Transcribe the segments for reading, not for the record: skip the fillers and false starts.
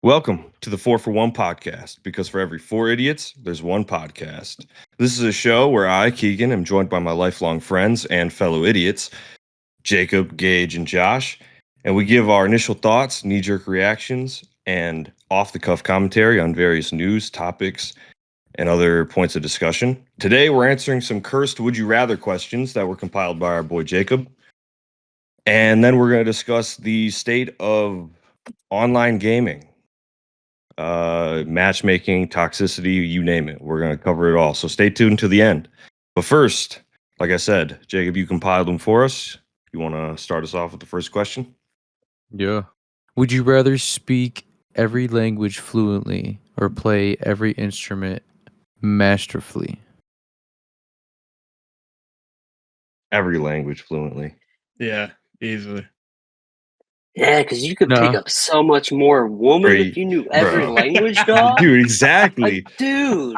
Welcome to the 4 for 1 podcast, because for every 4 idiots, there's one podcast. This is a show where I, Keegan, am joined by my lifelong friends and fellow idiots, Jacob, Gage, and Josh, and we give our initial thoughts, knee-jerk reactions, and off-the-cuff commentary on various news, topics, and other points of discussion. Today, we're answering some cursed would you rather questions that were compiled by our boy Jacob. And then we're going to discuss the state of online gaming, matchmaking, toxicity, you name it. We're going to cover it all. So stay tuned to the end. But first, like I said, Jacob, you compiled them for us. You want to start us off with the first question? Yeah. Would you rather speak every language fluently or play every instrument masterfully? Every language fluently. Yeah, easily. Yeah, because you could No. pick up so much more woman Right, if you knew every bro. language, dog. Dude, exactly. Like, dude.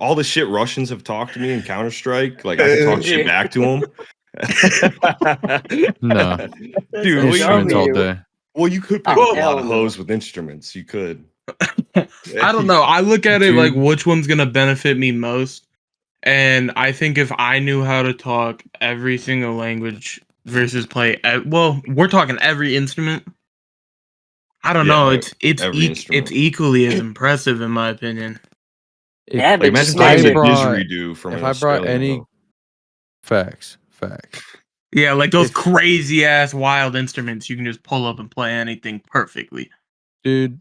All the shit Russians have talked to me in Counter-Strike, like I can talk shit back to them. No. Dude, Instruments all dummy. day. well, you could pick Oh, up a lot hell of no. hoes with instruments. You could. I don't know. I look at it Dude. like which one's gonna benefit me most, and I think if I knew how to talk every single language versus play, well, we're talking every instrument. I don't Yeah, know. It's every instrument. it's equally as impressive in my opinion. Yeah, Like, but imagine just playing imagine. a brought- didgeridoo from if an I brought Australian any hoe. facts. Yeah, like those If- crazy ass wild instruments, you can just pull up and play anything perfectly. Dude,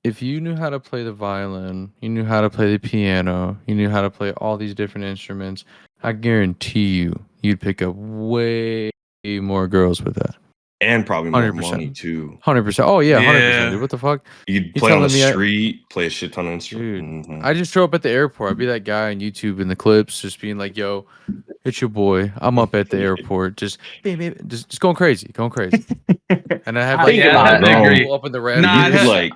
if you knew how to play the violin, you knew how to play the piano, you knew how to play all these different instruments, I guarantee you'd pick up way more girls with that. And probably more 100%. money too. 100%. Oh yeah, 100%. Yeah. Dude, what the fuck? You'd You play on the telling me street, play a shit ton of instruments. Dude, I just show up at the airport. I'd be that guy on YouTube in the clips, just being like, "Yo, it's your boy. I'm up at the airport, just going crazy, And I have I like think yeah, about I it. No. agree. up in the Nah, rafters. you it could has- like,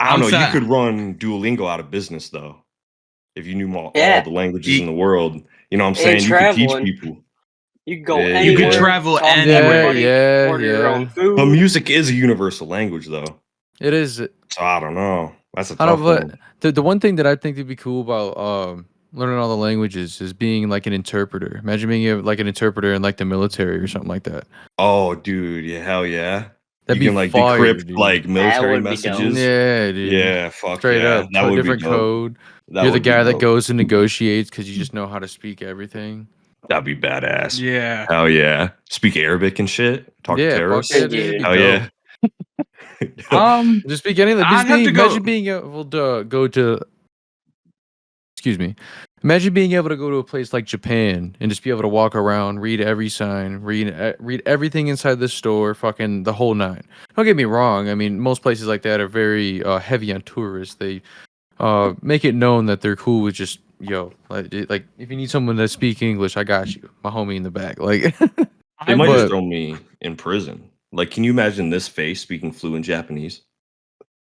I don't know. You sad. could run Duolingo out of business though, if you knew all Yeah. the languages in the world. You know what I'm saying? And You could teach traveling. people. You could go Yeah, anywhere. you could travel talk to anywhere. everybody, Yeah, order your yeah. own food. But music is a universal language though, It is. so I don't know. That's a I tough don't. one. But the one thing that I think would be cool about learning all the languages is being like an interpreter. Imagine being like an interpreter in like the military or something like that. Oh, dude, yeah, hell yeah. That'd you be can like fire, decrypt dude. like military would be dope. messages. Yeah, dude. Yeah, fuck Straight yeah. up, That would be different dope. code. That You're the would be guy that dope. goes and negotiates because you just know how to speak everything. That'd be badass. Yeah. Hell yeah. Speak Arabic and shit. Talk to Yeah, fuck terrorists. yeah, dude. It'd be Hell yeah. dope. Just speak any. I'd have to go- Imagine being able to go to. Excuse me. Imagine being able to go to a place like Japan and just be able to walk around, read every sign, read everything inside the store, fucking the whole nine. Don't get me wrong. I mean, most places like that are very heavy on tourists. They make it known that they're cool with just like if you need someone to speak English, I got you, my homie in the back. Like They might just But- throw me in prison. Like, can you imagine this face speaking fluent Japanese?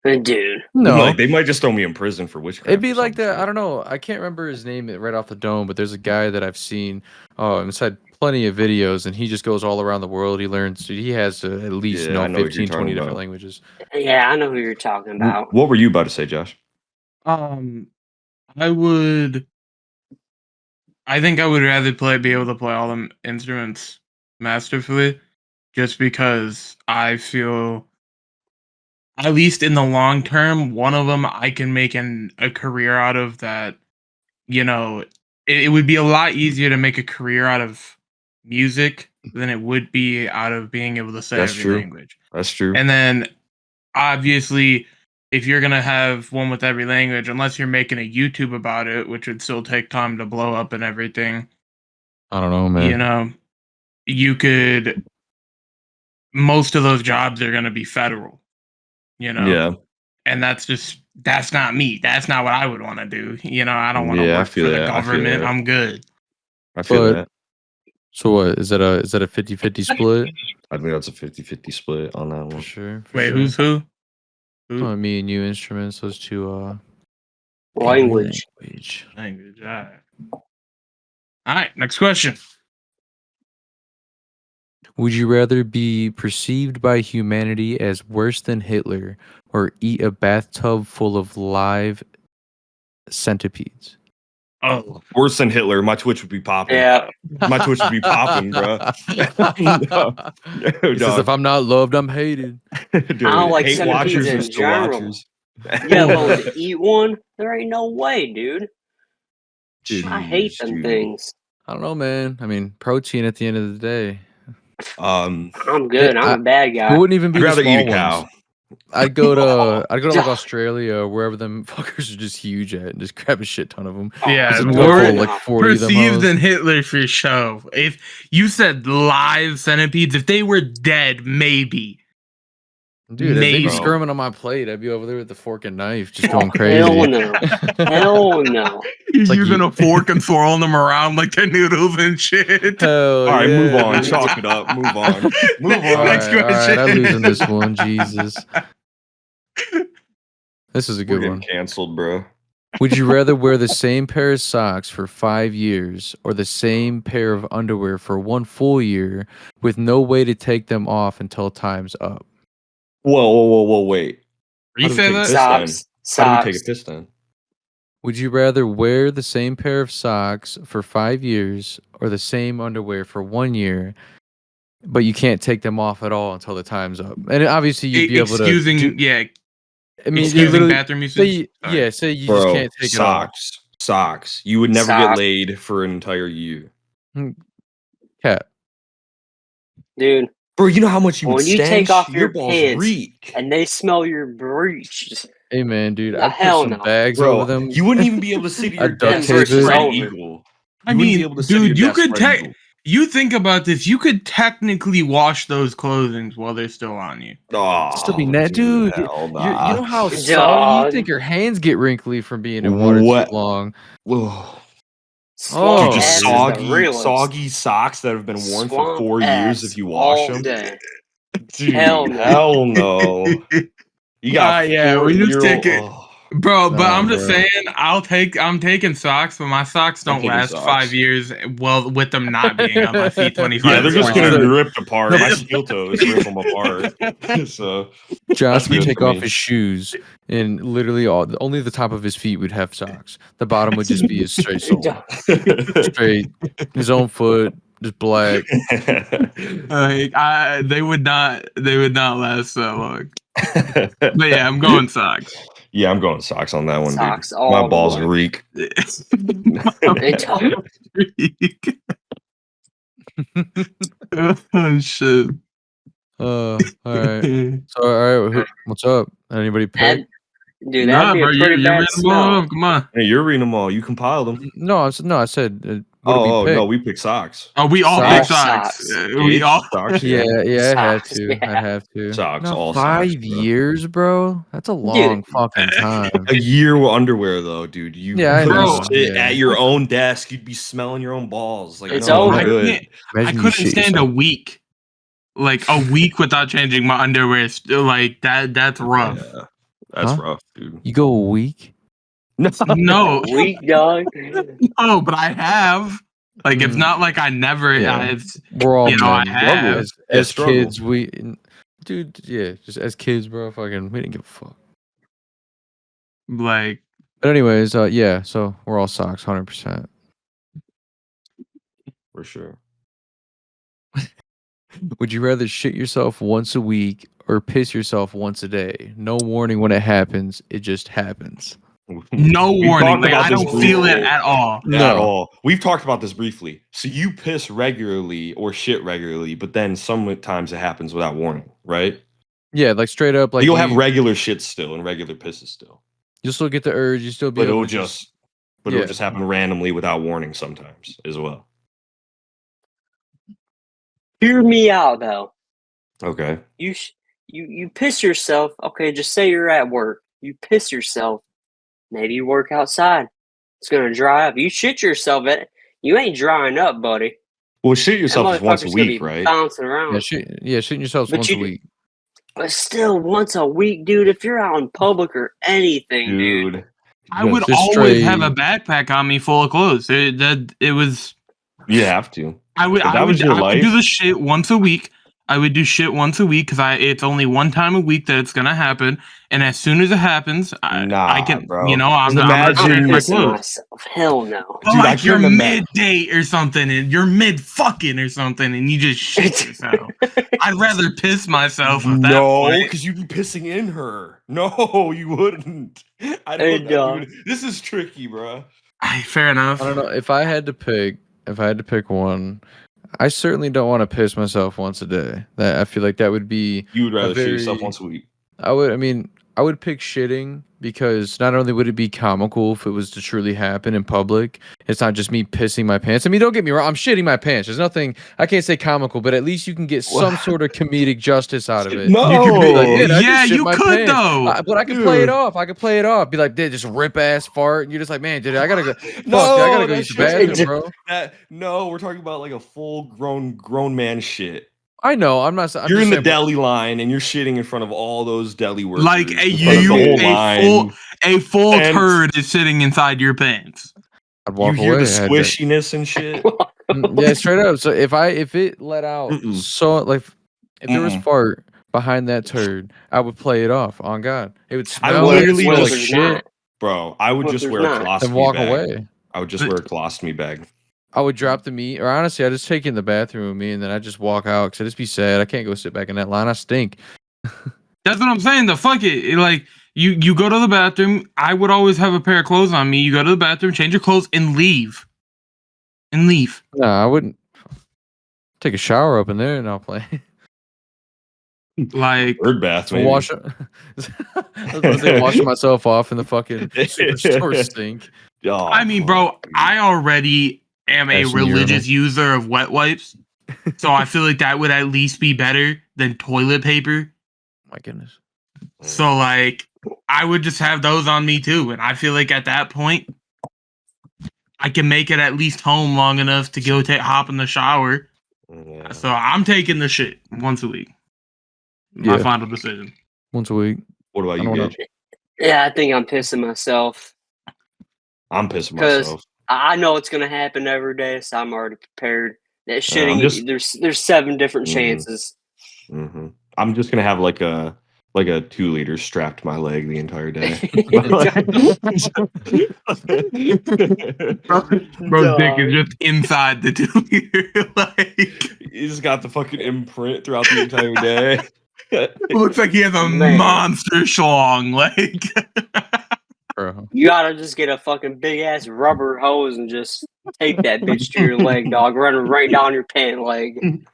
Dude. no, Like, they might just throw me in prison for witchcraft. it'd be or like some that. shit. I don't know. I can't remember his name right off the dome, but there's a guy that I've seen inside plenty of videos, and he just goes all around the world. He learns. He has at least Yeah, I know what you're 15, 20 talking different about. languages. Yeah, I know who you're talking about. What were you about to say, Josh? I think I would rather be able to play all the instruments masterfully, just because I feel, at least in the long term, one of them I can make a career out of. That, it would be a lot easier to make a career out of music than it would be out of being able to say That's every true. language. That's true. And then, obviously, if you're gonna have one with every language, unless you're making a YouTube about it, which would still take time to blow up and everything, I don't know, man. you know, you could. Most of those jobs are gonna be federal, Yeah. and that's not me. That's not what I would want to do. I don't want to Yeah, I work feel for the that. I feel government. that. I'm good. I feel But- that. So what is that a 50-50 split? I think that's a 50-50 split on that For one. sure. Wait, who's who? Oh, me and you instruments, those two Language. Language. All right. Next question. Would you rather be perceived by humanity as worse than Hitler or eat a bathtub full of live centipedes? Oh, Worse than Hitler. My Twitch would be popping. Yeah. My Twitch would be popping, bro. No, He says, if I'm not loved, I'm hated. Dude, I don't like hate centipedes watchers in are still general. watchers. Yeah, willing to eat one? There ain't no way, dude. Dude, I hate Jeez, them dude. things. I don't know, man. I mean, protein at the end of the day. I'm good. I'm a bad It guy. wouldn't even be I'd the rather small eat a cow. ones. I'd go to like Yeah. Australia, wherever them fuckers are just huge at, and just grab a shit ton of them. Yeah, Just more- go full, like 40 of them. perceived hoes. than Hitler for show. If you said live centipedes, if they were dead, maybe. Dude, if they'd be Maybe. skirming on my plate, I'd be over there with the fork and knife, just going Hell crazy. no. Hell no. He's like using you- a fork and throwing them around like they're noodles and shit. Hell All right, yeah, move on. dude. Chalk it up. Move on. Move on. All Next right, all right, question. I'm losing this one. Jesus, this is a We're good getting one. canceled, bro. Would you rather wear the same pair of socks for 5 years or the same pair of underwear for 1 full year with no way to take them off until time's up? Whoa, wait. You How do we say take a that? piss Socks. then? How do we take a Socks. piss then? Would you rather wear the same pair of socks for 5 years or the same underwear for 1 year, but you can't take them off at all until the time's up? And obviously you'd be able to Excusing, do, yeah, I mean, excusing literally, bathroom usage. say, Sorry. yeah, say you Bro, just can't take socks. Socks. You would never get Socks. laid for an entire year. it off. Cat. Dude, Bro, you know how much you would when you stench? take off Your your balls pants reek. and they smell your breech. Hey man, dude, The I'd put hell some no. bags Bro, over them. you wouldn't even be able to sit at your I'd duct desk tape it. spread Over. eagle. I You wouldn't mean, be able to sit at dude, your you desk could spread eagle. you think about this, you could technically wash those clothings while they're still on you. Oh, Still be net, dude. hell You nah. know how Dog. soggy you think your hands get wrinkly from being in water What? too long. Whoa. Swamp Oh, Dude, just ass is the soggy, realest. soggy socks that have been worn for Swamp 4 years ass if you wash all them. day. Dude, Hell no. hell no. You got Yeah, we just 4-year-old. take it. Oh, Bro, but Nah, I'm just bro. saying, I'm taking socks, but my socks I'm don't taking last socks. 5 years. Well, with them not being on my feet 25 yeah, they're just Fine. gonna So- be ripped apart. No, My but- steel toes rip them apart. So Josh That's would good take for off me. his shoes, and literally only the top of his feet would have socks. The bottom would just be his straight sole, straight his own foot, just black. Like, they would not last that long. But yeah, I'm going socks. Yeah, I'm going socks on that one, Socks dude. all My the balls way. reek. They don't. Oh shit. All right. So, all right, what's up? Anybody pick? Dude, Nah, that'd be bro, a you're pretty bad reading them all smell. off. Come on. Hey, you're reading them all. You compiled them. No, I said. What did we Oh, pick? no, we pick socks. Oh, we all Socks. pick socks. Socks. We Gage, all. socks. Yeah, I had Socks, to. yeah. I have to. Socks, No, all 5 socks, bro. years, bro. That's a long fucking time. A year with underwear, though, dude. You Yeah, I couldn't know, sit yeah. at your own desk. You'd be smelling your own balls. Like, It's no, over. I'm good. I Imagine you couldn't shit stand a yourself. week. Like a week without changing my underwear. Like that's rough. Yeah, that's Huh? rough, dude. You go a week? No, Weak dog. no, but I have. Like it's Mm. not like I never. Yeah. It's, We're all You know, I men. have. As struggle. kids, dude, yeah, just as kids, bro. Fucking, we didn't give a fuck. like But anyways, yeah. So we're all socks, 100%. For sure. Would you rather shit yourself once a week or piss yourself once a day? No warning when it happens. It just happens. no We warning. talked Like about I this don't feel it briefly. at all. At No. all. We've talked about this briefly. So you piss regularly or shit regularly, but then sometimes it happens without warning, right? Yeah, like straight up, like You'll have regular shit still and regular pisses still, you'll still get the urge. You still be but able it'll to just, yeah. it'll just happen randomly without warning sometimes as well. Hear me out though. Okay. You piss yourself. Okay, just say you're at work. You piss yourself. Maybe you work outside. It's gonna dry up. You shit yourself. You ain't drying up, buddy. Well, shit That yourself is once a motherfucker's gonna week, be right? bouncing around. shitting yourselves But once a week. But still, once a week, dude. If you're out in public or anything, dude. Dude. I would Just always have a straight- backpack on me full of clothes. It was You have to. I would do the shit once a week. I would do shit once a week because it's only one time a week that it's gonna happen, and as soon as it happens, I can, bro. I'm Just gonna imagine- change my pissing clothes. myself. Hell no. But Dude, I like you're couldn't mid date or something, and you're mid fucking or something, and you just shit yourself. I'd rather piss myself at that No, point. because you'd be pissing in her. No, you wouldn't. I Hey, don't dog. dude. This is tricky, bro. Fair enough. I don't know if I had to pick one. I certainly don't want to piss myself once a day. That I feel like that would be. You would rather shit very- yourself once a week. I would pick shitting because not only would it be comical if it was to truly happen in public, it's not just me pissing my pants. I mean, don't get me wrong, I'm shitting my pants. There's nothing, I can't say comical, but at least you can get some sort of comedic justice out of it. No. You could be like, "Man, I Yeah, just shit you my could, pants." though. But I could play it Dude. off. I could play it off. Be like, "Dude, just rip ass fart," and you're just like, "Man, dude, I gotta go. No, Fuck, dude, I gotta go that use the shit- bathroom, bro." No, we're talking about like a full grown man shit. I know. I'm not. I'm You're just in the saying, deli line and you're shitting in front of all those deli workers. Like in front of the whole line. a full And- turd is sitting inside your pants. I'd You walk hear away. the I had to- squishiness and shit. Yeah, straight up. So if it let out Mm-mm. so like if there was Mm-mm. fart behind that turd, I would play it off. On God, it would I smell. literally Smell just- like there's shit, not? Bro, I would What if just there's wear a not? and colostomy walk bag. away. I would just wear a colostomy bag. I would drop the meat, or honestly, I just take it in the bathroom with me, and then I just walk out because I just be sad. I can't go sit back in that line. I stink. That's what I'm saying. The fuck it. Like you go to the bathroom. I would always have a pair of clothes on me. You go to the bathroom, change your clothes, and leave. No, I wouldn't take a shower up in there, and I'll play. Like Bird bath, maybe. Wash. I was about to say washing myself off in the fucking superstore sink. Oh, I mean, bro, I already am a As an religious user of wet wipes, so I feel like that would at least be better than toilet paper. My goodness. So like, I would just have those on me too, and I feel like at that point, I can make it at least home long enough to go hop in the shower. Yeah. So I'm taking the shit once a week. My Yeah. final decision. Once a week. What about I you, don't know. Gage? Yeah, I think I'm pissing myself. I'm pissing 'Cause- myself. I know it's gonna happen every day, so I'm already prepared. That shitting, just- there's 7 different Mhm. chances. Hmm. I'm just gonna have like a 2-liter strapped to my leg the entire day. Bro's dick is just inside the 2-liter. Like, He's got the fucking imprint throughout the entire day. it looks like he has a Man. monster schlong. Like, Bro. You gotta just get a fucking big ass rubber hose and just tape that bitch to your leg, dog. Run it right down your pant leg.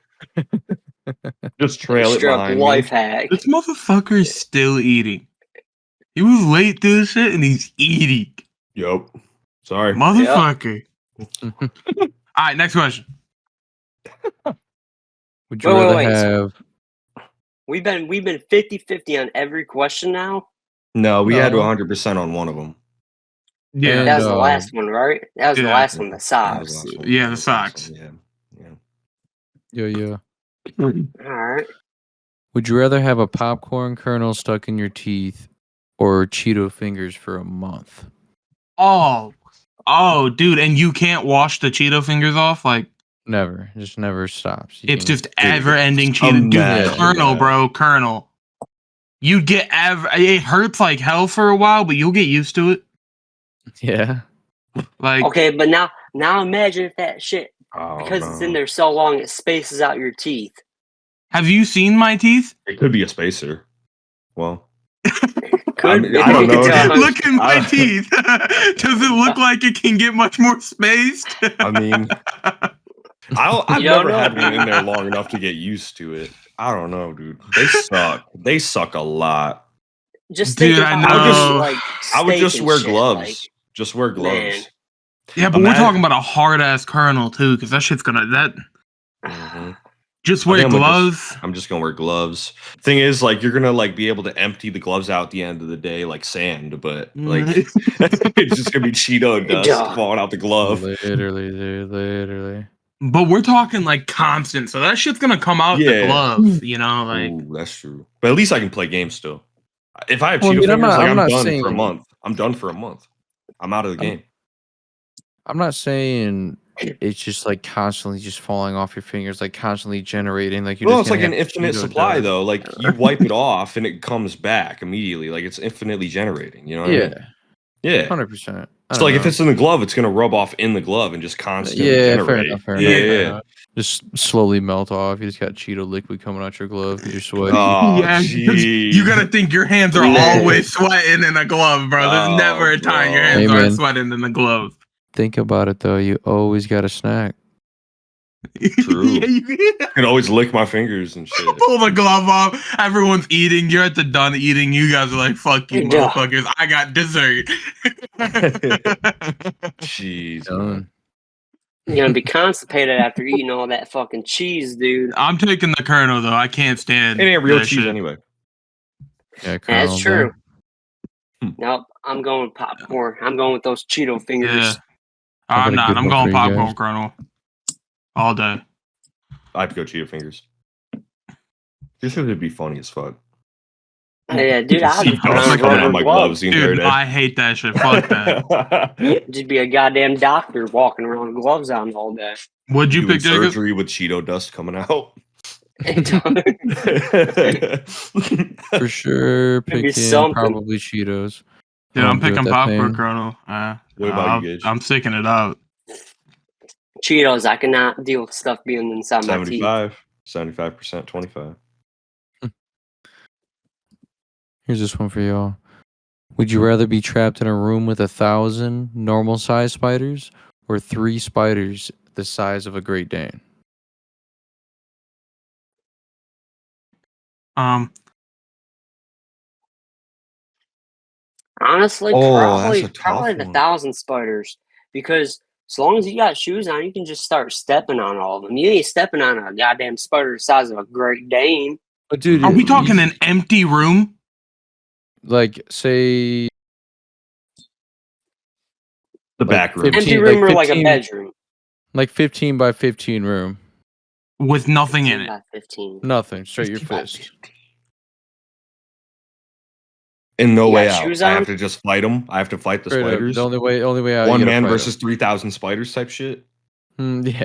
Just trail it Straight up behind life me. hack. this motherfucker is still eating. He was late to this shit and he's eating. Yup. Sorry. Motherfucker. All right, next question. Would you Wait, rather wait. have? We've been 50-50 on every question now. No, we had to No. 100% on one of them. Yeah. And, That was the uh, last one, right? That was the yeah. last one. The That was socks. last one. Yeah, That the was last socks. one. Yeah. Yeah. All right. Would you rather have a popcorn kernel stuck in your teeth or Cheeto fingers for a month? Oh, dude, and you can't wash the Cheeto fingers off? Like, Never. Just never stops. You it's can- just ever-ending Cheeto. Dude, imagine Colonel, that. bro, Colonel. You get it hurts like hell for a while, but you'll get used to it. Yeah. Like, Okay, but now imagine if that shit, Oh, because it's no. in there so long, it spaces out your teeth. have you seen my teeth? It could be a spacer. Well, Could mean, I don't know. dog. Look at my I- teeth. Does it look like it can get much more spaced? I mean, I've You don't never know. had one in there long enough to get used to it. I don't know, dude. They suck. They suck a lot. Just Dude, think I about know. like I would steak just and wear shit, gloves. like, Just wear gloves. Man. Yeah, but Imagine- we're talking about a hard ass kernel too, because that shit's gonna Mhm. just I wear think gloves. I'm just gonna wear gloves. Thing is, like, you're gonna like be able to empty the gloves out at the end of the day like sand, but like it's just gonna be Cheeto dust Duh. falling out the glove. Literally, dude. Literally. But we're talking like constant, so that shit's gonna come out the Yeah. glove, you know, like Ooh, that's true. But at least I can play games still. If I have Well, I Cheeto mean, I'm fingers, not- like, I'm I'm not done for a saying- month. I'm done for a month. I'm out of the game. I'm not saying it's just like constantly just falling off your fingers, like constantly generating. Like you're Well, just it's gonna like an have infinite Cheeto supply dust. though. Like you wipe it off and it comes back immediately. Like it's infinitely generating. You know what I mean? Yeah, Yeah. 100%. I So don't like if know. it's in the glove, it's gonna rub off in the glove and just constantly Yeah, generate. fair Yeah, enough, fair yeah. enough. Just slowly melt off. You just got Cheeto liquid coming out your glove because you're sweaty. Oh, Yeah, because you jeez. gotta think your hands are Man. always sweating in a glove, bro. There's Oh, never a time your bro. hands Hey, aren't man. sweating in the glove. Think about it though. You always got a snack. True. Yeah, you I can always lick my fingers and shit. pull the glove off. Everyone's eating. You're at the done eating. You guys are like, "Fuck you, Yeah. motherfuckers! I got dessert." Jeez, man. Done. You're gonna be constipated after eating all that fucking cheese, dude. I'm taking the Colonel though. I can't stand. It ain't real that cheese shit. anyway. Yeah, That's Colonel true. Hmm. Nope, I'm going with popcorn. I'm going with those Cheeto fingers. Yeah, How I'm about a not. good I'm one going for you popcorn guys? Colonel all day. I'd go Cheeto fingers. This would be funny as fuck. Yeah, dude, Just I'd see dust run coming out rubber of my gloves. gloves the entire Dude, day. I hate that shit. Fuck that. Just be a goddamn doctor walking around with gloves on all day. What'd you Doing pick, Jacob? surgery with Cheeto dust coming out. For sure, Could be picking something. probably Cheetos. Dude, I'm good with picking that popcorn thing. Colonel. What about you, Gage? I'm sticking it out. Cheetos, I cannot deal with stuff being inside my teeth. 75%, 25. Here's this one for y'all. Would you rather be trapped in a room with 1,000 normal size spiders or 3 spiders the size of a Great Dane? Honestly, Oh, that's probably a tough probably the one. 1,000 spiders, because as long as you got shoes on, you can just start stepping on all of them. You ain't stepping on a goddamn spider the size of a Great Dane. But dude, Are we talking an empty room? like say The like back room. 15 Empty room or like a 15 bedroom? like 15 by 15 room. With nothing in 15 it. by 15. Nothing, straight your 50 by fist. 50. And no You way got out. shoes I on? have to just fight them. I have to fight the Straight up, spiders. the only way out. One you gotta man fight versus 3,000 spiders type shit. Yeah.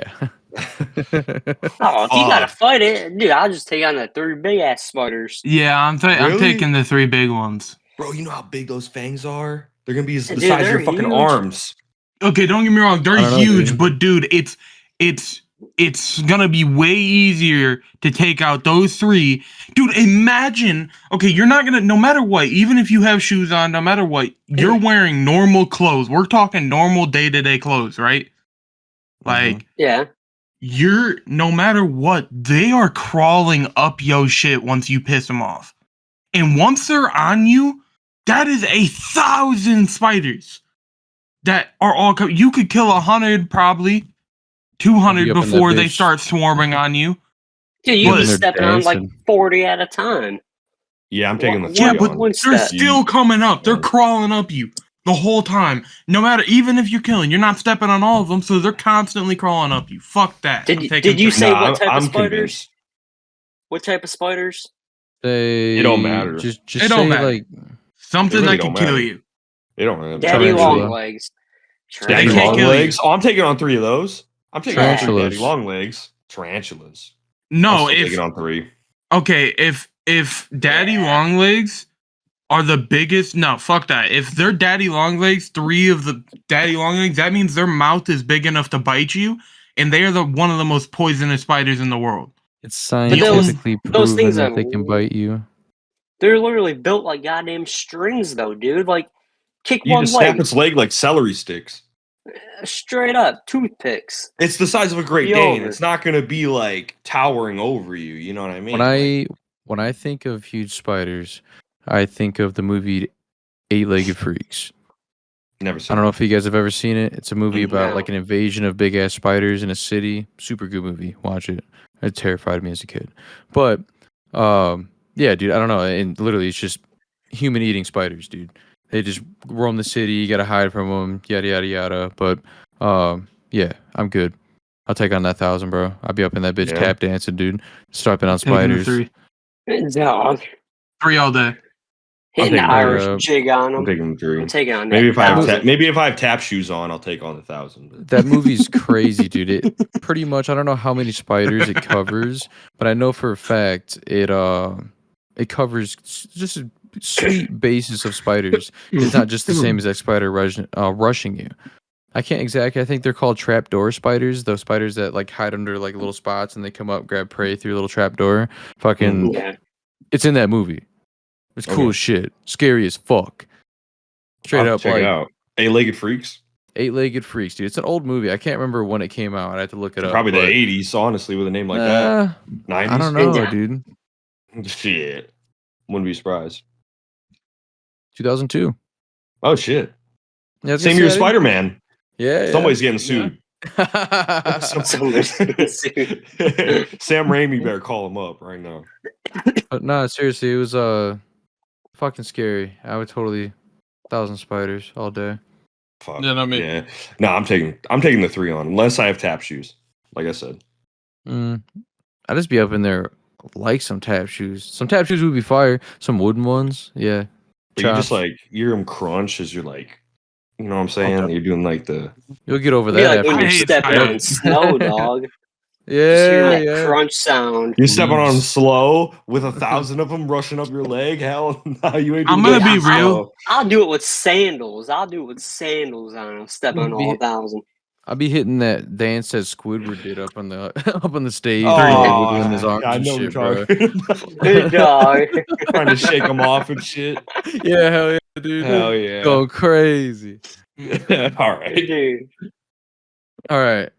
Oh, if you gotta Fuck. fight it, dude, I'll just take on the 3 big ass spiders. Yeah, I'm Really? taking the 3 big ones. Bro, you know how big those fangs are? They're gonna be the Dude, size of they're your fucking huge. arms. Okay, don't get me wrong, they're I don't know, huge, dude. but dude, it's gonna be way easier to take out those 3. Dude, imagine, okay, you're not gonna, no matter what, even if you have shoes on, no matter what, you're wearing normal clothes. We're talking normal day-to-day clothes, right? Like, Yeah. you're, no matter what, they are crawling up your shit once you piss them off. And once they're on you, that is 1,000 spiders that are all, you could kill 100 probably. 200 Be up in that before they bitch. start swarming on you. Dude, you But- be They're stepping on like dancing. 40 at a time. Yeah, I'm taking the Yeah, three but on. one they're step. still coming up. They're Yeah. crawling up you the whole time. No matter, even if you're killing, you're not stepping on all of them, so they're constantly crawling up you. Fuck that. I'm taking Did you 3. say Nah, what type of I'm spiders? convinced. What type of spiders? They It don't matter. Just It don't say matter. like Something It really that don't could kill matter. you. They don't really Daddy matter. Tarantula. long legs. Daddy They can't long kill you. legs. Oh, I'm taking on 3 of those. I'm taking on 3 Tarantulas. daddy long legs. Tarantulas. No, I'm still if taking on 3. okay, if daddy Yeah. longlegs are the biggest, no, fuck that. If they're daddy longlegs, 3 of the daddy longlegs, that means their mouth is big enough to bite you, and they are one of the most poisonous spiders in the world. it's those- scientifically those proven things that are they can bite you. They're literally built like goddamn strings, though, dude. Like, kick You one just snap leg, its leg like celery sticks. straight up, toothpicks. It's the size of a Great Be Dane. over. It's not gonna be like towering over you. You know what I mean? When I think of huge spiders, I think of the movie Eight-Legged Freaks. Never I seen. don't know if you guys have ever seen it. It's a movie about No. like an invasion of big ass spiders in a city. Super good movie. Watch it. It terrified me as a kid. But yeah, dude, I don't know. And literally it's just human eating spiders, dude. They just roam the city, you gotta hide from them, yada yada yada. But yeah, I'm good. I'll take on that 1,000, bro. I'll be up in that bitch Yeah. tap dancing, dude. Striping on Taking the spiders. 3. Dog. 3 all day. Hitting the taking Irish the- jig on I'm them. taking the 3. I'm taking on Maybe that if I have 1,000. maybe if I have tap shoes on, I'll take on the 1,000. That movie's crazy, dude. It pretty much, I don't know how many spiders it covers, but I know for a fact it covers just a sweet basis of spiders. It's not just the same as that spider rushing you. I can't exactly. I think they're called trapdoor spiders. Those spiders that like hide under like little spots and they come up, grab prey through a little trapdoor. Fucking, Yeah. it's in that movie. It's cool Okay. as shit. Scary as fuck. Straight I'll up, check it like out. 8-legged freaks. 8-legged freaks, dude. It's an old movie. I can't remember when it came out. I have to look it up. Probably the but, 80s, honestly, with a name like that. 90s. I don't know, Yeah. dude. Shit. Wouldn't be surprised. 2002. Oh shit. Yeah, I was Same gonna year as say, I didn't- Spider-Man. Yeah, Somebody's getting sued. Somebody's getting sued. Sam Raimi better call him up right now. But no, seriously, it was fucking scary. I would totally 1,000 spiders all day. Fuck. Yeah, no, me. Yeah. No, I'm taking the 3 on, unless I have tap shoes. Like I said. I'd just be up in there like some tap shoes. Some tap shoes would be fire. Some wooden ones, yeah. But you just Chops. like you hear them crunch as you're like, you know what I'm saying? Okay. You're doing like the You'll get over It'd be that like when after. you're hate stepping spiders. on snow, dog. Just Yeah, hearing that yeah. crunch sound. you're stepping on them Leaves. slow with 1,000 of them rushing up your leg. Hell, no, you ain't. I'm doing gonna that be real. slow. I'll do it with sandals. I'll do it with sandals on. I'll step on Be- all 1,000. I'll be hitting that dance that Squidward did up on the up on the stage, Oh, like, wiggling his arms I and know shit, what you're bro. talking about. Good dog. Trying to shake them off and shit. Yeah, hell yeah, dude. Hell yeah. Going crazy. All right. Dude. All right.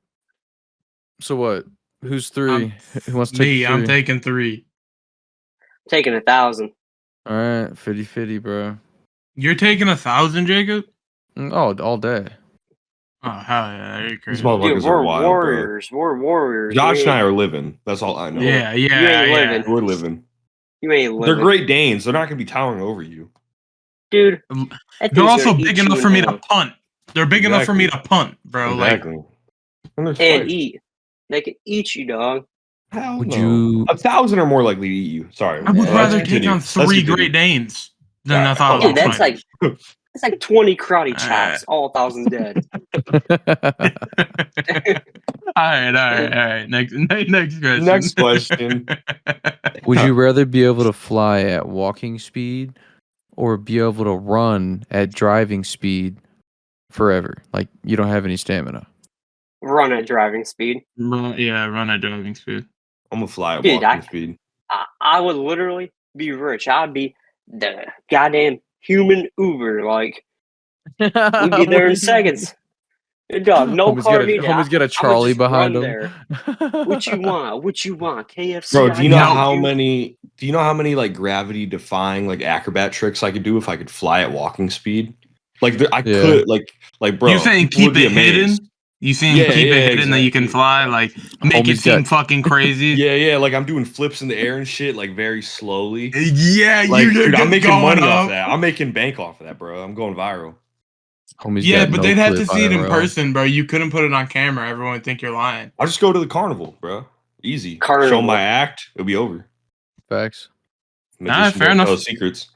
So what? Who's 3? Who wants to take Me, the I'm 3? taking 3. Taking 1,000. All right, 50-50, bro. You're taking 1,000, Jacob? Oh, all day. Oh hell yeah, you're These crazy. motherfuckers Dude, are we're wild, warriors. We're warriors. bro. Josh We and I ain't- are living. That's all I know. Yeah, You yeah, ain't yeah. living. We're living. You ain't They're living. Great Danes. They're not going to be towering over you. Dude, that They're thing's also gonna eat big you enough in for me to half. punt. They're big enough for me to Exactly. punt, bro. Exactly. And they're And spiders. eat. They can eat you, dog. Hell Would no. you? 1,000 are more likely to eat you. Sorry. I would Yeah. rather Let's take continue. on Let's 3 continue. Great Danes than Yeah, 1,000 hold Dude, on. that's like spiders. it's like 20 karate chops, all 1,000 dead. all right. Next question. Next question. Would you rather be able to fly at walking speed or be able to run at driving speed forever? Like you don't have any stamina. Run at driving speed. Run at driving speed. I'm going to fly at Dude, walking speed. I would literally be rich. I'd be the goddamn human Uber. Like, we'd be there in seconds. Good dog, no car needed. Homie's got a I would Charlie just behind run him. there. What you want? What you want? KFC? Bro, do you I know got how you. many like gravity defying like acrobat tricks I could do if I could fly at walking speed? Like I Yeah. could like bro. You saying people would keep be it hidden? amazed. You saying Yeah, keep yeah, it hidden that you can exactly. fly? Like make it Homie's seem got- fucking crazy? Yeah, like I'm doing flips in the air and shit, like very slowly. Yeah, Like, you're dude, I'm just making going money up. off that. I'm making bank off of that, bro. I'm going viral. Homie's Yeah, got but no they'd have to clip see it in IRL. person, bro. You couldn't put it on camera. Everyone would think you're lying. I'll just go to the carnival, bro. Easy. Show Carnival. 'em my act. It'll be over. Facts. Nah, fair don't enough. tell secrets.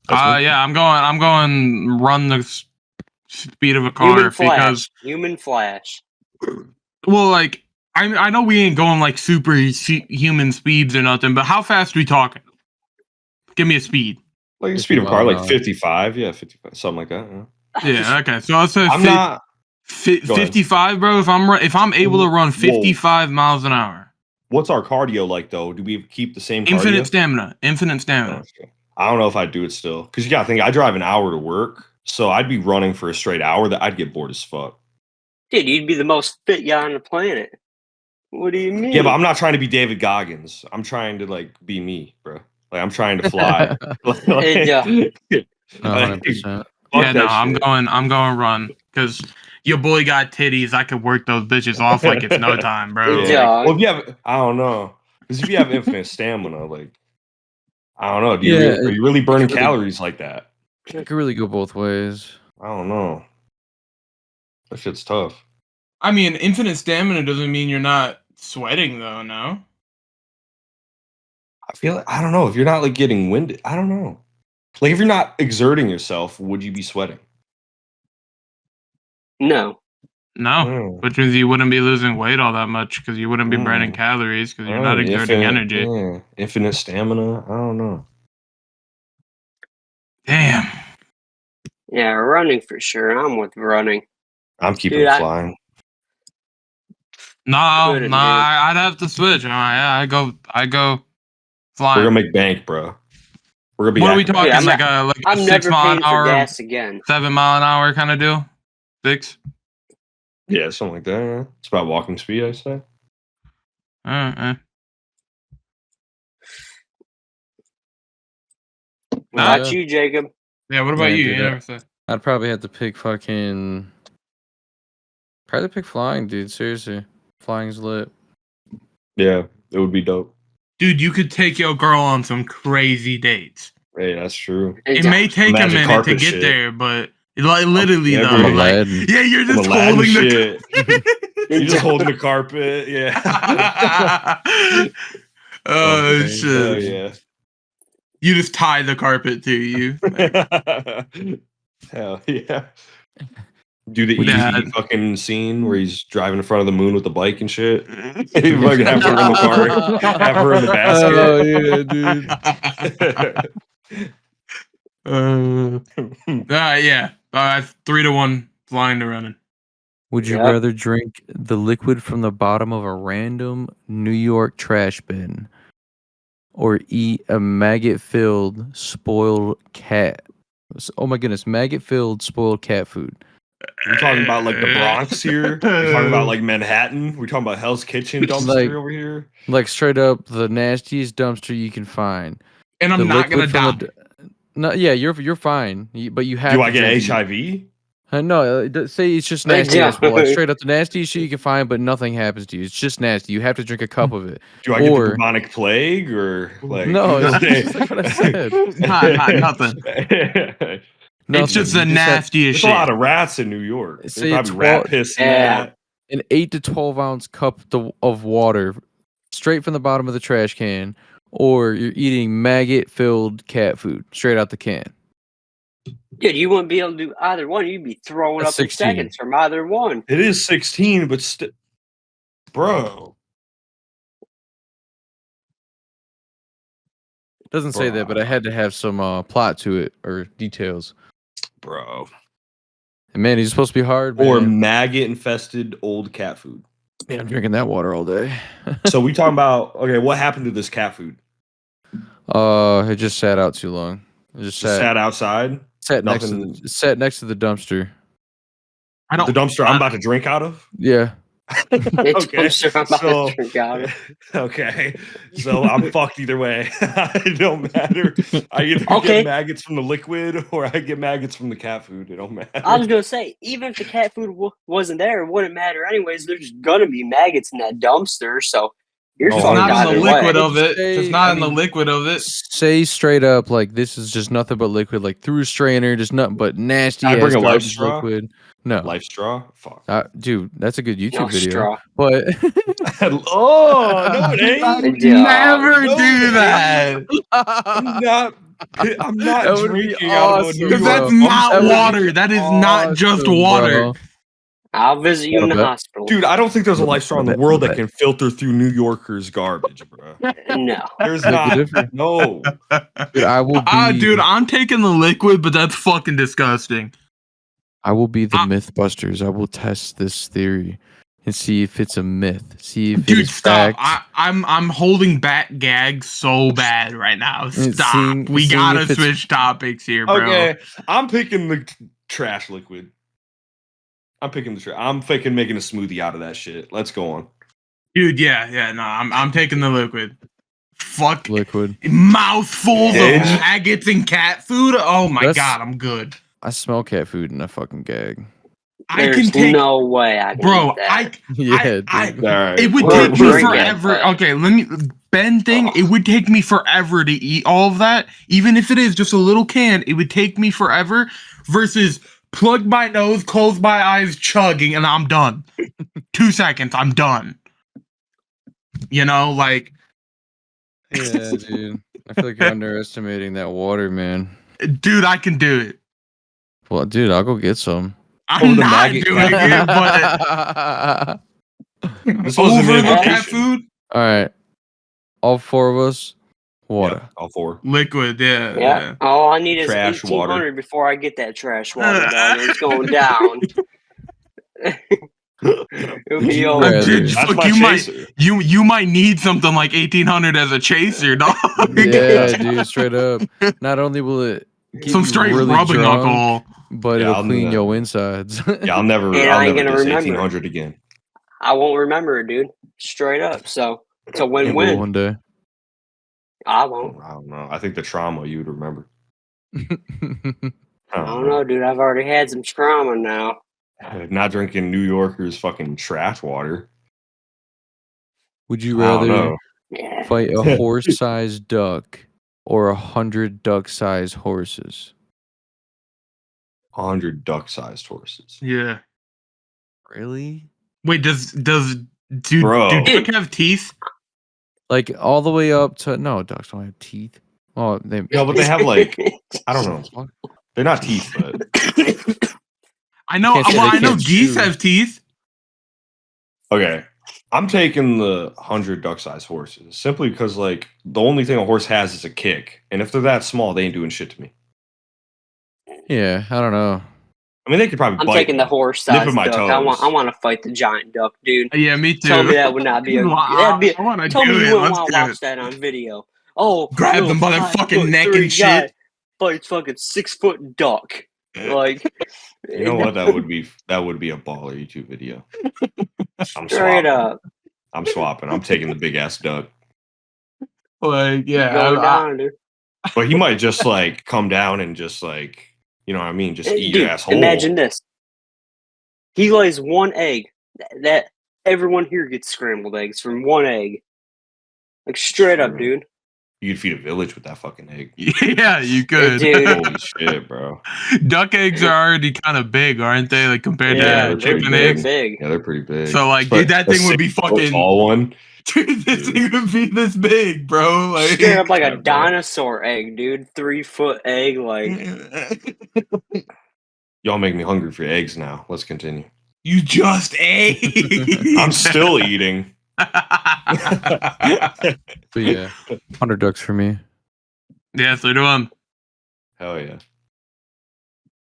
That's me. Yeah, I'm going run the speed of a car Human Flash. because Human Flash. well, like I know we ain't going like super human speeds or nothing, but how fast are we talking? Give me a speed. Like the 50 speed of a car, mile an like hour. 55. Yeah, 55. Something like that. Yeah. Yeah, okay. So I'll say I'm not. Go ahead. 55, bro. If I'm able to run 55 miles an hour, What's our cardio like, though? Do we keep the same cardio? infinite stamina. Oh, okay. I don't know if I'd do it still. Because you got to think, I drive an hour to work. So I'd be running for a straight hour that I'd get bored as fuck. Dude, you'd be the most fit guy on the planet. What do you mean? Yeah, but I'm not trying to be David Goggins. I'm trying to, like, be me, bro. Like, I'm trying to fly. Yeah. No, 100%. Yeah, no, I'm going run because your boy got titties. I could work those bitches off like it's no time, bro. Yeah. Well, if you have, I don't know. Because if you have infinite stamina, like, I don't know. Are you really burning really- calories like that? It could really go both ways. I don't know. That shit's tough. I mean, infinite stamina doesn't mean you're not sweating, though. No. I feel like, I don't know. If you're not like getting winded, I don't know. Like if you're not exerting yourself, would you be sweating? No. No, which means you wouldn't be losing weight all that much because you wouldn't be burning calories because you're not exerting energy. Yeah. Infinite stamina. I don't know. Damn. Yeah, running for sure. I'm with running. I'm keeping Dude, flying. No, I'd have to switch. I go flying. We're gonna make bank, bro. We're gonna be. What are we talking? Yeah, like a I'm 6 never mile an paying for hour, gas again. 7 mile an hour kind of deal. 6. Yeah, something like that. Yeah. It's about walking speed, I say. What about you, Jacob? Yeah, what about Man, you? dude, You never said. I'd probably have to pick fucking. Probably pick flying, dude. Seriously, flying's lit. Yeah, it would be dope. Dude, you could take your girl on some crazy dates. Hey, that's true. It may take a minute to get there, but literally though, like, yeah, you're just holding the you're just holding the carpet. Yeah. Oh shit! Yeah. You just tie the carpet to you. Hell yeah. Do the easy fucking scene where he's driving in front of the moon with the bike and shit. You fucking have her in the car, have her in the basket. Oh yeah, dude. Yeah. 3-1 flying to running. Would you rather drink the liquid from the bottom of a random New York trash bin, or eat a maggot-filled spoiled cat? Oh my goodness, maggot-filled spoiled cat food. We're talking about like the Bronx here. We're talking about like Manhattan. We're talking about Hell's Kitchen dumpster over here. Like straight up the nastiest dumpster you can find. And I'm not gonna die. No, yeah, you're fine. But you have. Do I get HIV? No, say it's just nasty as well. Like straight up the nastiest shit you can find, but nothing happens to you. It's just nasty. You have to drink a cup of it. Do I get the bubonic plague or like? No, it's just like what I said. not nothing. It's just the nastiest shit. There's a lot of rats in New York. There's probably rat piss in that. An 8 to 12 ounce cup of water straight from the bottom of the trash can, or you're eating maggot-filled cat food straight out the can. Dude, you wouldn't be able to do either one. You'd be throwing up in seconds from either one. It is 16, but bro. It doesn't say that, but I had to have some plot to it or details. Bro. And man, he's supposed to be hard. Man. Or maggot-infested old cat food. Man, I'm drinking that water all day. So we talking about, okay, what happened to this cat food? It just sat out too long. It just sat outside? Sat next to the dumpster. The dumpster I'm about to drink out of? Yeah. Okay. So, okay. So I'm fucked either way. It don't matter. I either get maggots from the liquid or I get maggots from the cat food. It don't matter. I was gonna say, even if the cat food wasn't there, it wouldn't matter anyways. There's gonna be maggots in that dumpster, so you're fucked not in the liquid of it. It's not in the liquid of it. Say straight up, like this is just nothing but liquid, like through a strainer, just nothing but nasty. I bring a life straw. Liquid. No, life straw. Fuck, dude, that's a good YouTube video. Straw. But oh no, it ain't. Never do that. I'm not drinking out of a New York. Because that's not water. That is not just water. Bro. I'll visit you in the hospital. Dude, I don't think there's a life straw in the world that can filter through New Yorkers' garbage, bro. No. There's not. No. Dude, I will be, dude, I'm taking the liquid, but that's fucking disgusting. I will be the Mythbusters. I will test this theory and see if it's a myth. See if it's stop. fact. I'm holding back gags so bad right now. Stop. We gotta switch topics here, bro. Okay, I'm picking the trash liquid. I'm fucking making a smoothie out of that shit. Let's go on. Dude, yeah, no, I'm taking the liquid. Fuck liquid. Mouthfuls of maggots and cat food. Oh my god, I'm good. I smell cat food and I fucking gag. There's no way I can eat that. It would take me forever. Okay, let me it would take me forever to eat all of that. Even if it is just a little can, it would take me forever versus plug my nose, close my eyes, chugging, and I'm done. 2 seconds, I'm done. You know, like. Yeah, dude. I feel like you're underestimating that water, man. Dude, I can do it. Well, dude, I'll go get some. I'm the not maggot doing it, but This wasn't over an the cat invitation. food, All right, all 4 of us. Water. Yeah, all 4. liquid. Yeah, Yeah. yeah. All I need is Trash 1,800 before I get that trash water, dog. It's going down. It'll be you over. rather- Dude, That's fuck, my you chaser. you might need something like 1,800 as a chaser, dog. Yeah, dude, straight up. Not only will it get Some you straight really rubbing drunk, alcohol. but Yeah, it'll I'll clean never- your insides. Yeah, I'll never And I'll I ain't never gonna diss remember. 1800 again. I won't remember it, dude. Straight up. So it's a You will win-win. one day. I won't. I don't know. I think the trauma you would remember. I don't know, dude. I've already had some trauma now. Not drinking New Yorkers fucking trash water. Would you I don't rather know. Yeah. fight a horse-sized duck or 100 duck-sized horses? 100 duck-sized horses. Yeah. Really? Wait, do Bro. duck have teeth? Like all the way up to no, ducks don't have teeth. Oh, they No, but they have like I don't know. They're not teeth, but I know. Can't say Well, they I know can't geese chew. have teeth. okay. I'm taking the 100 duck-sized horses simply because like the only thing a horse has is a kick, and if they're that small, they ain't doing shit to me. yeah, I don't know. I mean, they could probably I'm bite taking me, the horse nipping sized my duck. toes. I want to fight the giant duck, dude. Yeah, me too. Tell me that would not be a. That'd be. I want to Tell do me it. you wouldn't Let's want do to watch it. that on video. Oh, Grab the little motherfucking 5'3" neck and guy shit. fights fucking 6-foot duck. Like, You know what? That would be a baller YouTube video. I'm straight swapping. up. I'm swapping. I'm taking the big ass duck. Like, yeah, Going down, dude. But he might just like come down and just like, you know what I mean? Just eat your Dude, asshole. imagine this. He lays one egg. That everyone here gets scrambled eggs from one egg. Like straight up, True. dude. You could feed a village with that fucking egg. yeah, you could. Dude. Holy shit, bro. Duck eggs are already kind of big, aren't they? Like compared Yeah, to they're chicken pretty eggs. big. Yeah, they're pretty big. So, like, But dude, that a thing would be 6 foot fucking tall one. Dude, this Dude. thing would be this big, bro. Like, Straight up like Yeah, a bro. dinosaur egg, dude. 3-foot egg, like Y'all make me hungry for eggs now. Let's continue. you just ate. I'm still eating. But yeah, 100 ducks for me. yeah, 3-1. Hell yeah.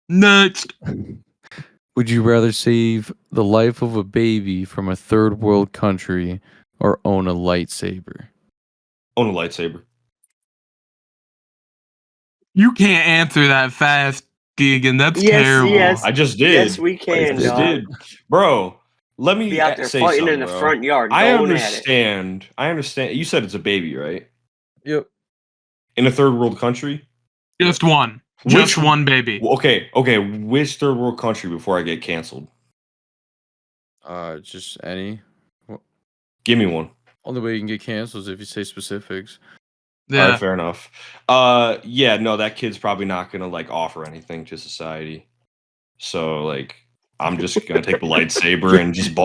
Next. Would you rather save the life of a baby from a third world country or own a lightsaber? Own a lightsaber. You can't answer that fast, Keegan. That's Yes, terrible. yes. I just did. yes, we I can, just dog. did. Bro, let me Be out there say fighting something, in the bro. front yard. I going at it. understand. I understand. You said it's a baby, right? Yep. In a third world country? Just one. Which- Just one baby. Okay. Which third world country before I get canceled? Just any. Give me one. Only way you can get canceled is if you say specifics. All Yeah. right, fair enough. Yeah, no, that kid's probably not gonna like offer anything to society. So like, I'm just gonna take the lightsaber and just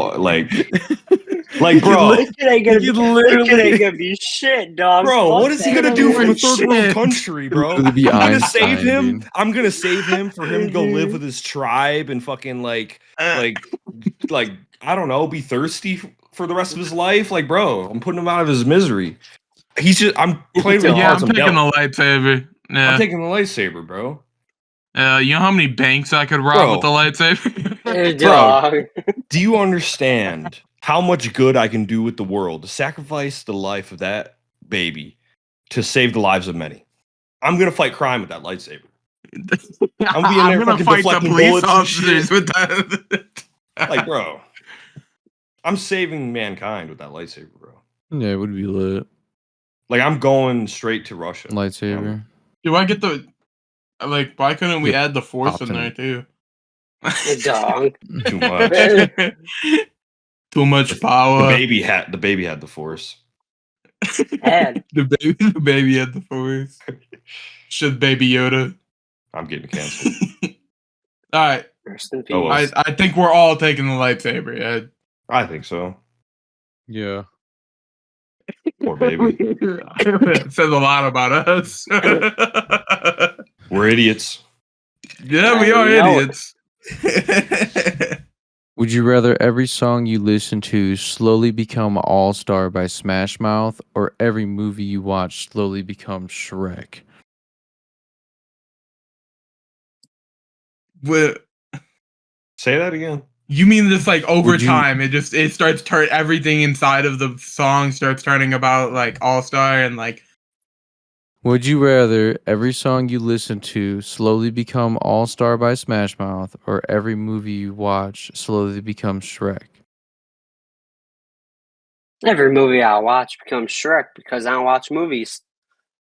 like, bro, This kid ain't gonna, You be, literally- this kid ain't gonna be shit, dog. bro, Fuck what is he that. gonna do from a third world Shit. country, bro? Literally be I'm gonna Einstein, save him. dude. I'm gonna save him for him to go live with his tribe and fucking like I don't know, be thirsty for the rest of his life. Like, bro, I'm putting him out of his misery. I'm playing with the Yeah, cards I'm I'm taking dealt. the lightsaber. Yeah. I'm taking the lightsaber, bro. You know how many banks I could rob Bro. with the lightsaber? Hey, dog. Do you understand how much good I can do with the world to sacrifice the life of that baby to save the lives of many? I'm gonna fight crime with that lightsaber. I'm gonna be in there gonna fucking fight the deflecting police bullets and officers shit. with that. Like, bro, I'm saving mankind with that lightsaber, bro. Yeah, it would be lit. Like, I'm going straight to Russia. Lightsaber. Do I get the like? Why couldn't we Yep. add the force in Option. there too? Hey, dog. Too much. Too much The power. baby had the force. Ed. The baby had the force. Should Baby Yoda? I'm getting canceled. All right, Rest in peace. Oh, well. I think we're all taking the lightsaber. Yeah. I think so. Yeah. Poor baby. It says a lot about us. We're idiots. Yeah, we are You know it. idiots. Would you rather every song you listen to slowly become All Star by Smash Mouth, or every movie you watch slowly become Shrek? What, Say that again. you mean just like over Would you- time, it starts everything inside of the song starts turning about like All Star and like Would you rather every song you listen to slowly become All Star by Smash Mouth, or every movie you watch slowly become Shrek? Every movie I watch becomes Shrek because I don't watch movies.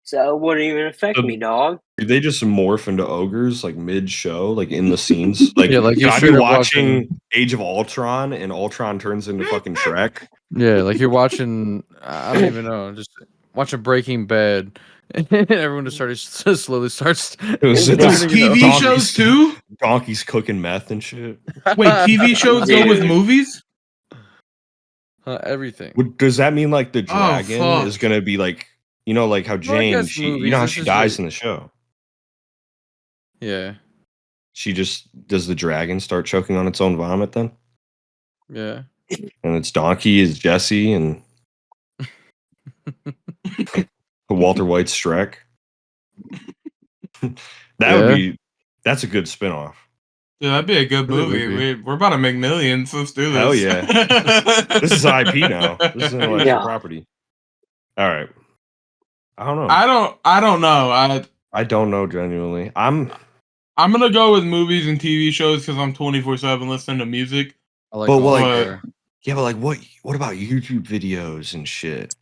So it wouldn't even affect me, dog. Did they just morph into ogres like mid-show, like in the scenes? Like, Yeah, like could you're I be straight up watching Age of Ultron and Ultron turns into fucking Shrek? Yeah, like you're watching, I don't even know, just watching Breaking Bad, and everyone just slowly starts. It was Wait, it's TV donkeys- shows too? Donkeys cooking meth and shit. Wait, TV shows go with Dude. movies? Everything. Does that mean like the Oh, dragon fuck. is gonna be like, you know, like how Well, I Jane, guess she, you movies, know how this she is dies like- in the show? Yeah, She just does the dragon start choking on its own vomit then? yeah. And its donkey is Jesse and Walter White's Shrek. That's a good spinoff. Dude, that'd be a good Really would movie. be. We're about to make millions. Let's do this. Hell yeah. This is IP now. This is intellectual Yeah. property. All right. I don't know. I don't know. I don't know genuinely. I'm gonna go with movies and TV shows because I'm 24/7 listening to music. I like But, all well, that. like- yeah, but like what about YouTube videos and shit?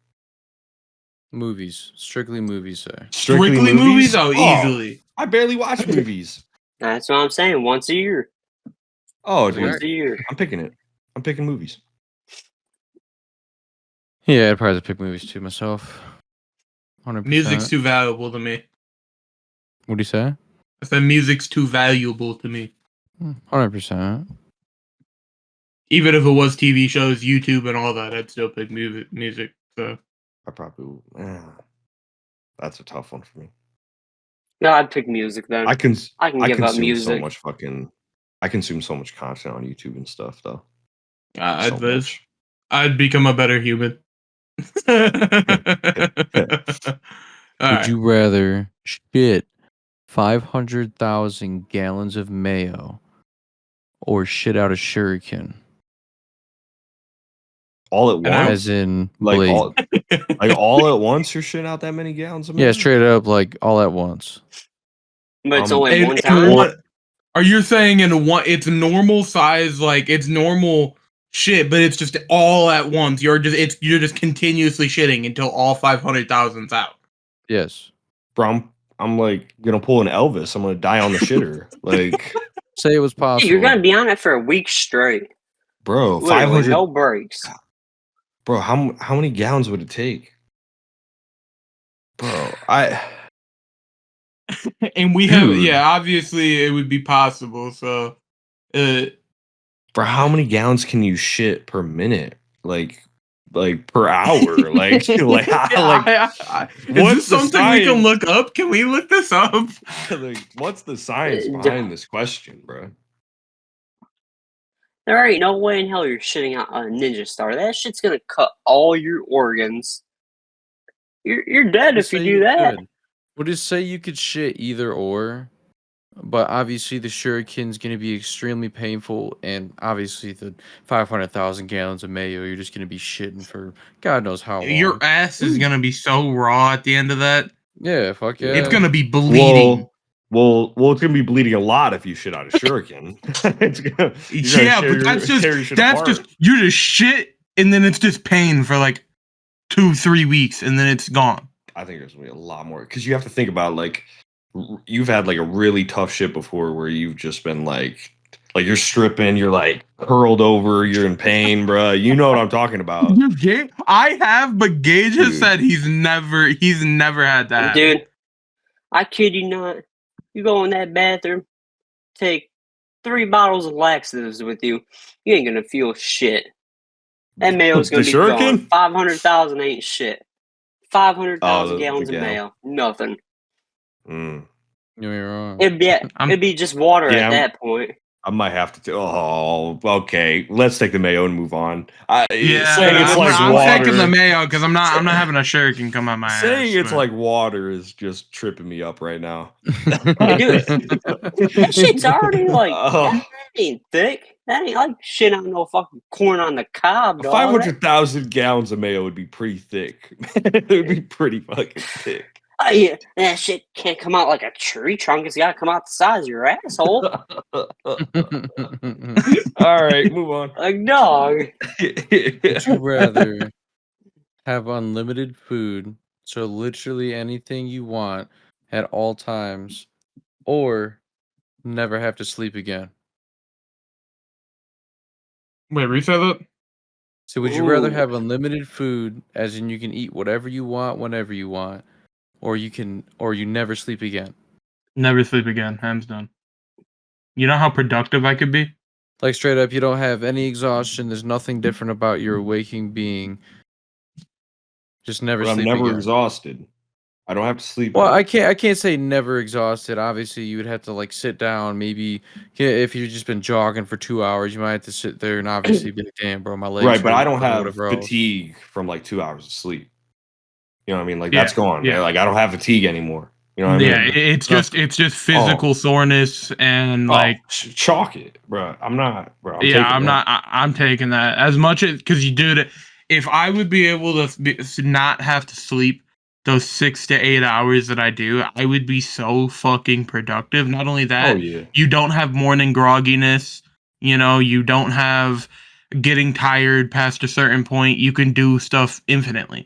Movies, strictly movies, sir. Strictly movies? Oh, easily. I barely watch movies. That's what I'm saying. Once a year. Oh, Like, dude, Once a year. I'm picking it. I'm picking movies. Yeah, I'd probably pick movies too myself. 100%. Music's too valuable to me. What do you say? I said music's too valuable to me. 100%. Even if it was TV shows, YouTube, and all that, I'd still pick music. So I probably that's a tough one for me. No, I'd pick music then. I can give up consume music. so much I consume so much content on YouTube and stuff though. I'd So much. I'd become a better human. All Would right. you rather shit 500,000 gallons of mayo or shit out a shuriken? All at And I- once? As in, Like Blade. all at once you're shitting out that many gallons of milk? Yeah, straight up, like all at once. But it's Um, only In- one in time. one- are you saying in one? It's normal size, like it's normal shit, but it's just all at once. You're just continuously shitting until all 500,000's out. Yes. Bro, I'm like gonna pull an Elvis. I'm gonna die on the shitter. Like, Say it was possible. You're gonna be on it for a week straight. bro, Literally, 500. no breaks. Bro, how many gallons would it take? Bro, And we have, Dude. yeah, obviously it would be possible. So, for how many gallons can you shit per minute? Like per hour? Like, is what's this the something we can science? look up? Can we look this up? Like, what's the science behind this question, bro? There ain't no way in hell you're shitting out a ninja star. That shit's gonna cut all your organs. You're dead if you do that. Would it say you could shit either or? But obviously the shuriken's gonna be extremely painful, and obviously the 500,000 gallons of mayo, you're just gonna be shitting for God knows how long. Your ass is gonna be so raw at the end of that. Yeah, fuck yeah. It's gonna be bleeding. Well, it's gonna be bleeding a lot if you shit out a shuriken. It's gonna, Yeah, but you just shit, and then it's just pain for like 2-3 weeks, and then it's gone. I think there's gonna be a lot more because you have to think about like you've had like a really tough shit before where you've just been like you're stripping, you're like curled over, you're in pain, bro. You know what I'm talking about. I have, but Gage has Dude. said he's never had that. Dude, I kid you not. You go in that bathroom, take 3 bottles of laxatives with you. You ain't gonna feel shit. That mayo's The gonna be gone. shuriken? 500,000 ain't shit. 500,000 the gallons of gallon. mayo. Nothing. Mm. You're wrong. It'd be just water Yeah, at that point. I might have to. Oh, okay. Let's take the mayo and move on. Yeah, Saying it's like I'm water. taking the mayo because I'm not having a shuriken come out my ass. Saying it's but- like water is just tripping me up right now. Dude, that shit's already like Oh. that ain't thick. That ain't like shit on no fucking corn on the cob, dog. 500,000 gallons of mayo would be pretty thick. It would be pretty fucking thick. Yeah, that shit can't come out like a tree trunk. It's gotta come out the size of your asshole. All right, move on. Like, dog. Would you rather have unlimited food, so literally anything you want at all times, or never have to sleep again? Wait, reset that? So would you rather Ooh. have unlimited food, as in you can eat whatever you want whenever you want, or you never sleep again? Never sleep again, hands down. You know how productive I could be? Like straight up, you don't have any exhaustion. There's nothing different about your waking being. Just never But I'm sleep never again. exhausted. I don't have to sleep. Well, again. I can't say never exhausted. Obviously, you would have to like sit down. Maybe if you've just been jogging for 2 hours, you might have to sit there and obviously be like, "Damn, bro, my legs." Right, but hurt," I don't or have whatever else. fatigue from like 2 hours of sleep. You know what I mean? Like Yeah, that's gone. yeah. Like I don't have fatigue anymore. You know what I Yeah, mean? it's just physical soreness and like chalk it, bro. I'm not, bro. I'm yeah, taking I'm that. not. I'm taking that as much as because you do it. If I would be able to not have to sleep those 6 to 8 hours that I do, I would be so fucking productive. Not only that, Oh yeah. you don't have morning grogginess. You know, you don't have getting tired past a certain point. You can do stuff infinitely.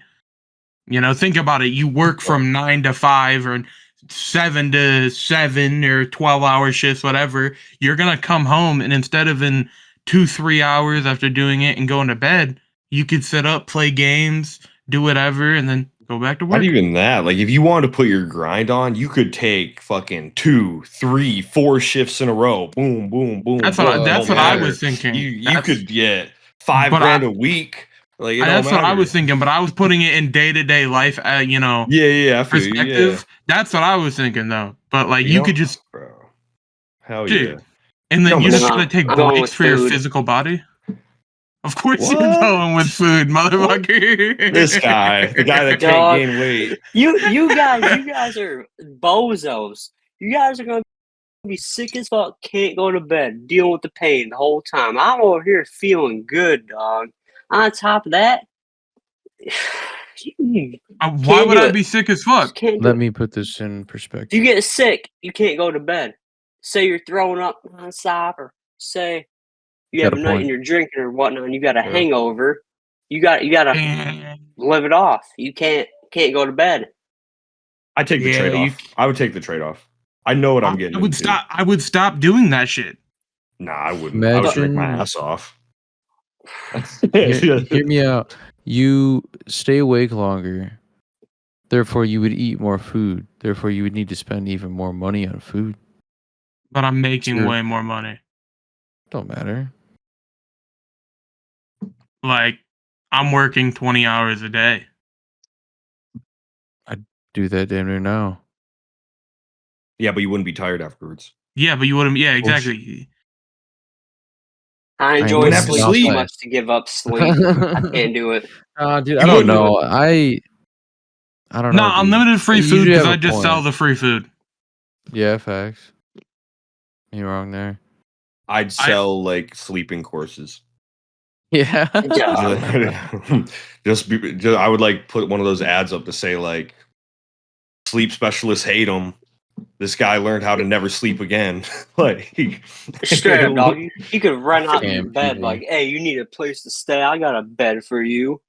You know, think about it. You work from 9 to 5 or 7 to 7 or 12-hour shifts, whatever. You're going to come home and instead of in 2-3 hours after doing it and going to bed, you could sit up, play games, do whatever, and then go back to work. Not even that. Like if you wanted to put your grind on, you could take fucking 2, 3, 4 shifts in a row. Boom, boom, boom. That's boom. what It that's don't what I matter. was thinking. You could get $5 but grand a week. Like it don't that's what I matter. was thinking, but I was putting it in day-to-day life, you know, Yeah, I feel you. Yeah. perspective. That's what I was thinking though. But like you could just bro. Hell dude. yeah. And then No, you but just No, gotta take I'm going breaks with for your food. physical body. Of course you're What? going with food, motherfucker. This guy, the guy that can't Dog. gain weight. You guys are bozos. You guys are gonna be sick as fuck, can't go to bed, dealing with the pain the whole time. I'm over here feeling good, dog. On top of that, you Why can't would do I it. be sick as Just fuck? can't do Let it. me put this in If perspective. you get sick, you can't go to bed. Say you're throwing up nonstop, or say you Got have a a night point. and you're drinking or whatnot, and you got a Yeah. hangover. You gotta And live it off. You can't go to bed. I take the Yeah, trade you- off. I would take the trade off. I know what I'm getting I would into. stop. I would stop doing that shit. Nah, I wouldn't. I would drink my Imagine- ass off. Hear me out. You stay awake longer. Therefore, you would eat more food. Therefore, you would need to spend even more money on food. But I'm making Sure. way more money. Don't matter. Like I'm working 20 hours a day. Do that damn near now. Yeah, but you wouldn't be tired afterwards. Yeah, but you wouldn't. Yeah, Bullshit. exactly. I enjoy wouldn't have to sleep too sleep. much to give up sleep. I can't do it. Dude, I You don't wouldn't do know. I don't know. No, dude. unlimited free You food usually because have I a just sell point. the free food. Yeah, facts. You wrong there. I'd sell like sleeping courses. Yeah. I would like put one of those ads up to say like, sleep specialists hate them. This guy learned how to never sleep again. Like Straight up, dog. You could run out your Damn, bed TV. like, "Hey, you need a place to stay. I got a bed for you.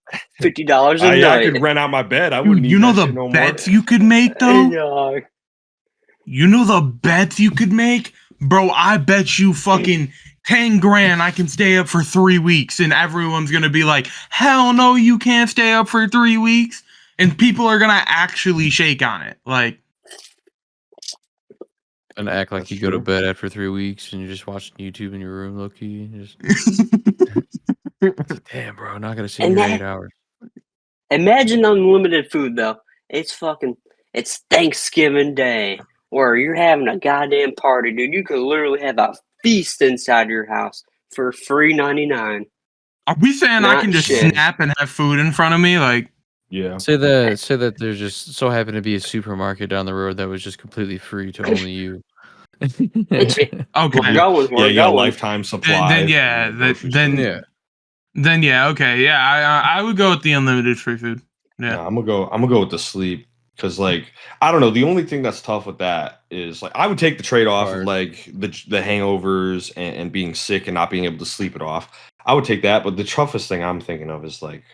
$50 a I night." could rent out my bed. I Dude, wouldn't need you know that the shit no bets more. you could make Hey, though. dog. You know the bets you could make, bro. I bet you fucking 10 grand I can stay up for 3 weeks, and everyone's gonna be like, "Hell no, you can't stay up for 3 weeks," and people are gonna actually shake on it. Like, And act like That's you go to true. bed after 3 weeks and you're just watching YouTube in your room, low key. Just damn, bro, not gonna sit And here that- 8 hours. Imagine unlimited food though. It's Thanksgiving Day, or you're having a goddamn party, dude. You could literally have a feast inside your house for $3.99. Are we saying I Not can just shit. snap and have food in front of me? Like, Yeah. Say that there's just so happened to be a supermarket down the road that was just completely free to only you. okay. We're going. Yeah, you got a going. lifetime supply. Then yeah, from the grocery then store. Yeah. Then yeah, okay, yeah, I would go with the unlimited free food. Yeah, No, I'm gonna go with the sleep because like I don't know. The only thing that's tough with that is like I would take the trade off of Hard. like the hangovers and being sick and not being able to sleep it off. I would take that, but the toughest thing I'm thinking of is like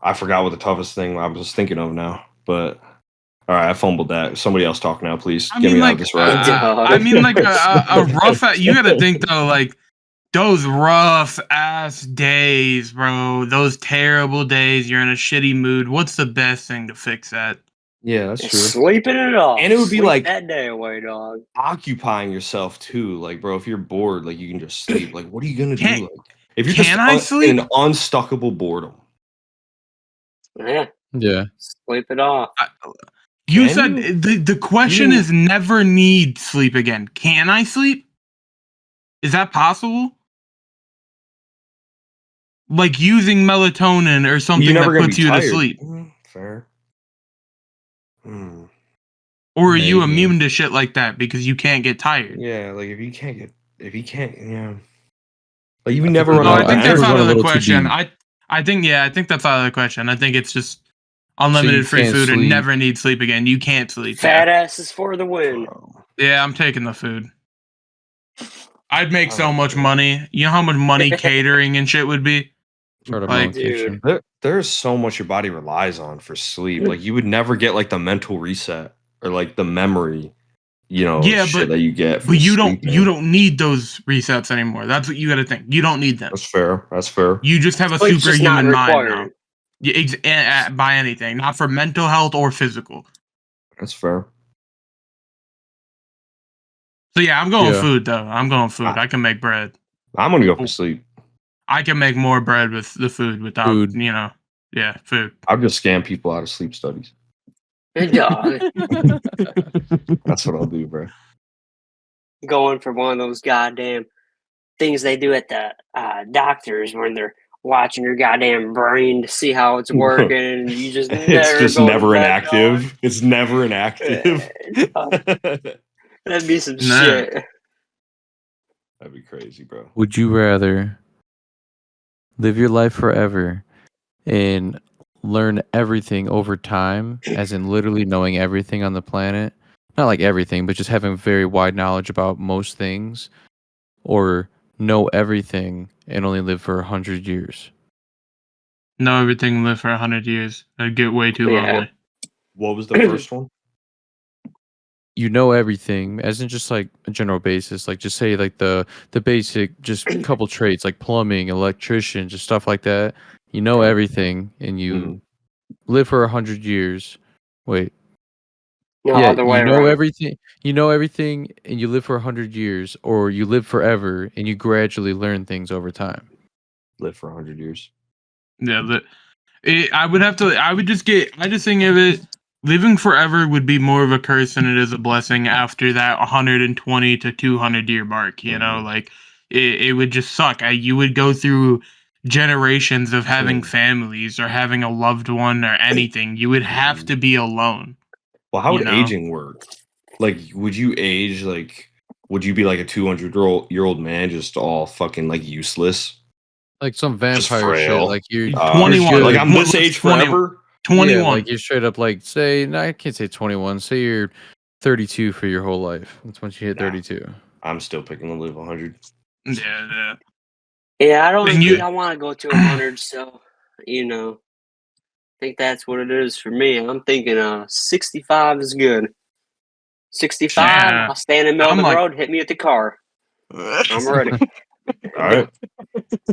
I forgot what the toughest thing I was thinking of now. But all right, I fumbled that. Somebody else talk now, please. I Get mean, me out like, of this rut. I mean, like a rough. You got to think though, like those rough ass days, bro. Those terrible days. You're in a shitty mood. What's the best thing to fix that? Yeah, that's true. Sleeping it off. And it would be Sleep like that day away, dog. occupying yourself too. Like, bro, if you're bored, like you can just sleep. Like, what are you gonna Can- do? Like, if you're can I just sleep? in an unstuckable boredom. Yeah, Yeah. sleep it off. You Can said you? the question You- is never need sleep again. Can I sleep? Is that possible? Like using melatonin or something You're never that gonna puts be you tired. to sleep. Fair. Hmm. Or are you Maybe. immune to shit like that because you can't get tired? Yeah, like if you can't, yeah. Like you I never think run No, out I of think we're that's going out a of the little too question. deep. I think that's out of the question. I think it's just So you unlimited free can't food and sleep. never need sleep again. You can't sleep. Fat asses for the win. Bro. Yeah, I'm taking the food. I'd make so much Okay. money. You know how much money catering and shit would be? Start up my own Like, kitchen. There's so much your body relies on for sleep. Like you would never get like the mental reset or like the memory, yeah, shit that you get from but you sleeping. don't need those resets anymore. That's what you got to think. You don't need them. That's fair. That's fair. You just have a Sleep's just not superhuman mind now. required. Yeah, by anything, not for mental health or physical. That's fair. So yeah, I'm going Yeah. food though. I'm going food. Ah. I can make bread. I'm gonna go for sleep. I can make more bread with the food without, Food. yeah, food. I'll just scam people out of sleep studies. Hey, dog. That's what I'll do, bro. Going for one of those goddamn things they do at the doctors when they're watching your goddamn brain to see how it's working, and you just never It's just go to never bed, inactive. dog. It's never inactive. That'd be some Nah. shit. That'd be crazy, bro. Would you rather live your life forever and learn everything over time, as in literally knowing everything on the planet? Not like everything, but just having very wide knowledge about most things, or know everything and only live for 100 years? Know everything, live for 100 years. That'd get way too Yeah. lonely. What was the first one? You know everything, as in just like a general basis, like just say like the basic, just couple traits like plumbing, electrician, just stuff like that. You know Okay. everything, and you Mhm. live for 100 years. Wait, No, yeah, other way you know around. everything. You know everything, and you live for 100 years, or you live forever and you gradually learn things over time. Live for 100 years. Yeah, I just think of it, living forever would be more of a curse than it is a blessing after that 120 to 200 year mark, Mhm. like it would just suck. You would go through generations of having Mhm. families or having a loved one or anything. You would have Mhm. to be alone. Well, how You would know? aging work? Like, would you age like? Would you be like a 200-year-old man, just all fucking like useless? Like some Just vampire shit. frail. Like you're 21. Like good. I'm this What's age 20 forever. 21. Yeah, like you're straight up like say, no, I can't say 21. Say you're 32 for your whole life. That's once you hit Nah. 32. I'm still picking to live 100. Yeah. Yeah, I don't And think you- I want to go to 100, so, I think that's what it is for me. I'm thinking 65 is good. 65, Yeah. I'll stand in the middle I'm of the like- road, hit me with the car. I'm ready. All right.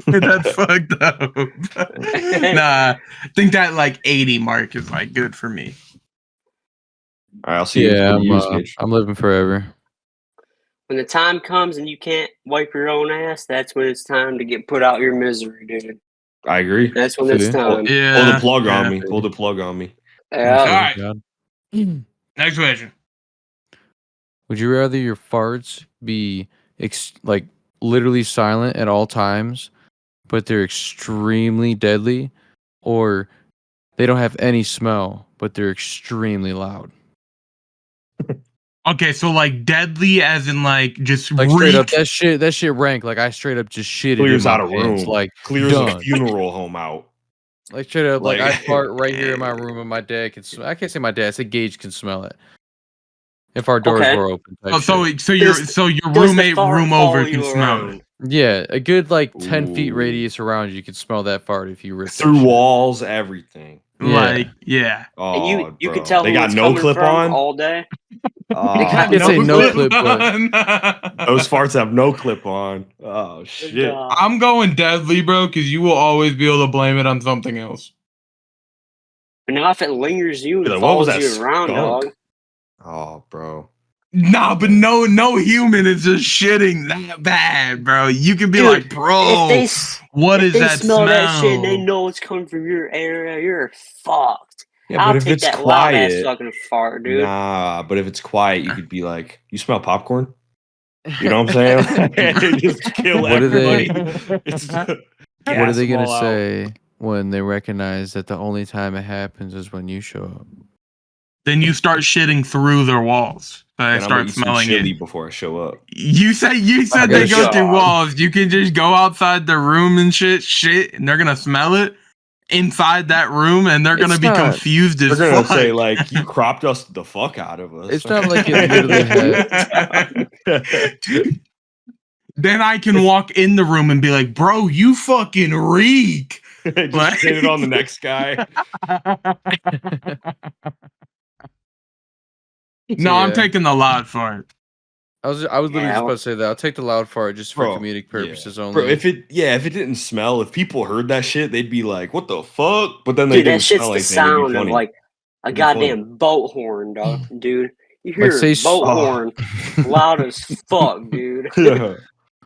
That's fucked up. Nah, I think that like 80 mark is like good for me. All right. I'll see you in Yeah, 40 years, Gage. I'm living forever. When the time comes and you can't wipe your own ass, that's when it's time to get put out your misery, dude. I agree. That's when it's time. Yeah. Pull the plug on yeah. me. Pull the plug on me. Yeah. All right. God. Next question. Would you rather your farts be like literally silent at all times, but they're extremely deadly, or they don't have any smell, but they're extremely loud? Okay, so like deadly as in like just Like straight up, reek. that shit rank. Like I straight up just shitted Clears in my out a pants. room. Like Clears done. a funeral home out. Like straight up, like I Like- fart right here in my room, and my dad can. I can't say my dad. I say Gage can smell it if our doors Okay. were open. type Oh, so shit. your Does- so your Does the roommate fart room follow over you can smell around? it. Yeah, a good like 10 feet Ooh. radius around you could smell that fart if you ripped Through that shit. walls, everything. Yeah. Like, yeah. Oh, And you bro. can tell they who got it's no coming clip from on. all day. Oh, I can't say no clip, but on. those farts have no clip on. Oh shit. I'm going deadly, bro, because you will always be able to blame it on something else. But now if it lingers you and Like, what was follows that you around, skunk? dog. Oh, bro. Nah, but no human is just shitting that bad, bro. You can be Dude, like, bro, what if is they that smell that shit and they smell? know it's coming from your area, you're fucked. Yeah, but I'll if take it's that loud ass quiet, fucking fart, dude. nah. But if it's quiet, you could be like, "You smell popcorn?" You know what I'm saying? And just kill What are they- everybody. It's what are gas they them gonna all out. say when they recognize that the only time it happens is when you show up? Then you start shitting through their walls. So they And I'm gonna start eat some smelling chili it. before I show up. You said I they gotta go through shut up. walls. You can just go outside the room and shit, and they're gonna smell it inside that room, and they're gonna It's be not- confused as They're gonna fuck. say like, "You cropped us the fuck out of us." It's not like it literally had. Then I can walk in the room and be like, "Bro, you fucking reek." Just Like- shit it on the next guy. No, I'm Yeah. taking the loud fart. I was literally Yeah, just about to say that. I'll take the loud fart just for Bro, comedic purposes yeah. only. Bro, if it didn't smell, if people heard that shit, they'd be like, "What the fuck?" But then they dude, didn't that shit's smell the anything. It'd be sound of funny. like a It'd be funny. goddamn boat horn, dog, dude. You Like, hear say a boat Oh. horn loud as fuck, dude. Yeah.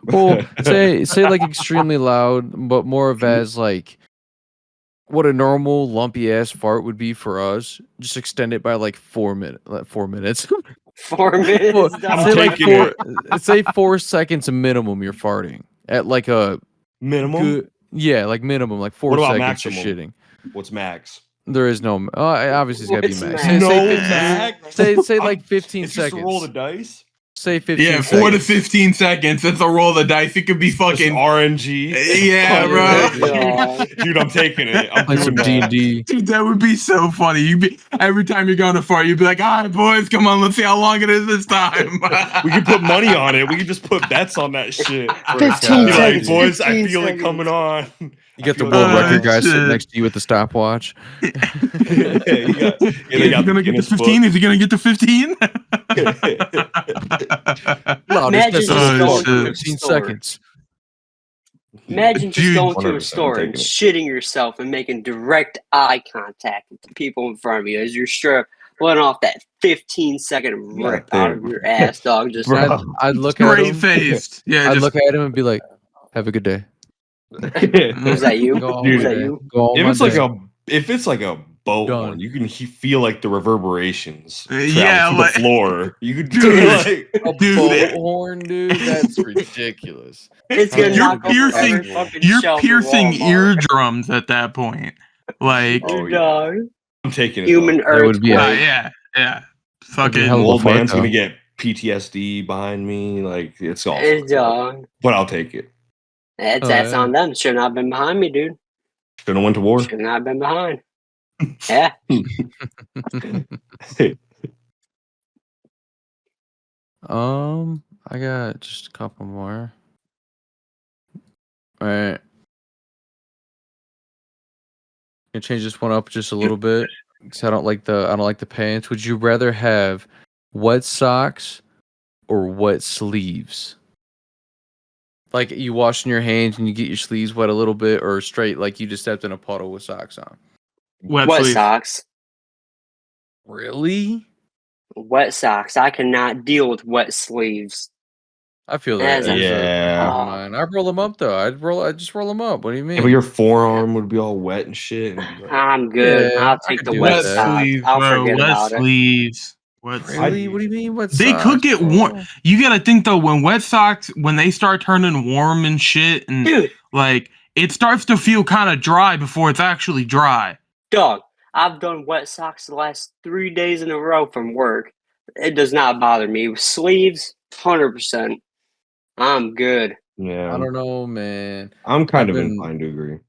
Well, say like extremely loud, but more of as like what a normal lumpy ass fart would be for us. Just extend it by like 4 minutes. 4 minutes. 4 minutes, Well, dog. say like taking say 4 seconds minimum. You're farting at like a Minimum. good, yeah, like minimum, like 4 What about seconds. You're maximum? shitting. What's max? There is no. Obviously, it's gotta be What's max. max? No Say 15, max. say like 15 It's just a roll seconds. the dice. Say 15 Yeah, seconds. 4 to 15 seconds. That's a roll of the dice. It could be Just fucking. RNG. Yeah, bro. Yeah. Dude, I'm taking it. I'm Play doing some that. D&D. Dude, that would be so funny. You'd be every time you're going to fart, you'd be like, "All right, boys, come on, let's see how long it is this time." We could put money on it. We could just put bets on that shit. 15 Be like, seconds. boys, I 15 feel it seconds. coming on. You get the I feel world it record guy sitting shit. next to you with the stopwatch. Yeah, they Is got he gonna the get to Guinness book. 15? Is he gonna get to 15? Loudest Imagine decibel just going fuck, to a 15 store. seconds. Imagine just Dude, going to a 100% store and taking it. shitting yourself and making direct eye contact with the people in front of you as you're straight letting off that 15-second rip out of damn. your ass, dog. Just Bro. I'd look at Straight him. faced. Yeah, I'd just look at him and be like, "Have a good day." was that you? Go on Dude, Was my that day. you? Go on if my it's like day. a boat Done. horn, you can feel like the reverberations travel Yeah, through like- the floor. You could Dude. like A Dude, boat horn, dude. That's ridiculous. It's How gonna is knock it over piercing- every fucking you're shelf in piercing Walmart. eardrums at that point. Like, Oh, yeah. Dog. I'm taking it. Human though. That would be earthquake. yeah. That'd be Fucking hell of a Old fart, man's gonna though. get PTSD behind me. Like it's all Hey, fucked up. dog. But I'll take it. That's yeah. on them. Should not have been behind me, dude. Shouldn't have went to war. Should not have been behind. Yeah. I got just a couple more. All right. Gonna change this one up just a little bit because I don't like the pants. Would you rather have wet socks or wet sleeves? Like you washing your hands and you get your sleeves wet a little bit, or straight like you just stepped in a puddle with socks on. wet Wet sleeve. socks. Really? Wet socks. I cannot deal with wet sleeves. I feel that. As a- Yeah. Never mind. I roll them up though. I just roll them up. What do you mean? Yeah, but your forearm would be all wet and shit. And be like, I'm good. Yeah, I'll I take could the do wet Wet that. socks. sleeves, I'll bro. forget Wet about it. sleeves. Wet Really? sleeves. What do you mean? What They socks, could get warm. bro? You gotta think though, when wet socks, when they start turning warm and shit, and Dude, like it starts to feel kind of dry before it's actually dry. dog, I've done wet socks the last 3 days in a row from work. It does not bother me. Sleeves, 100%. I'm good. yeah. I don't know, man. I'm kind I've of been- inclined to agree.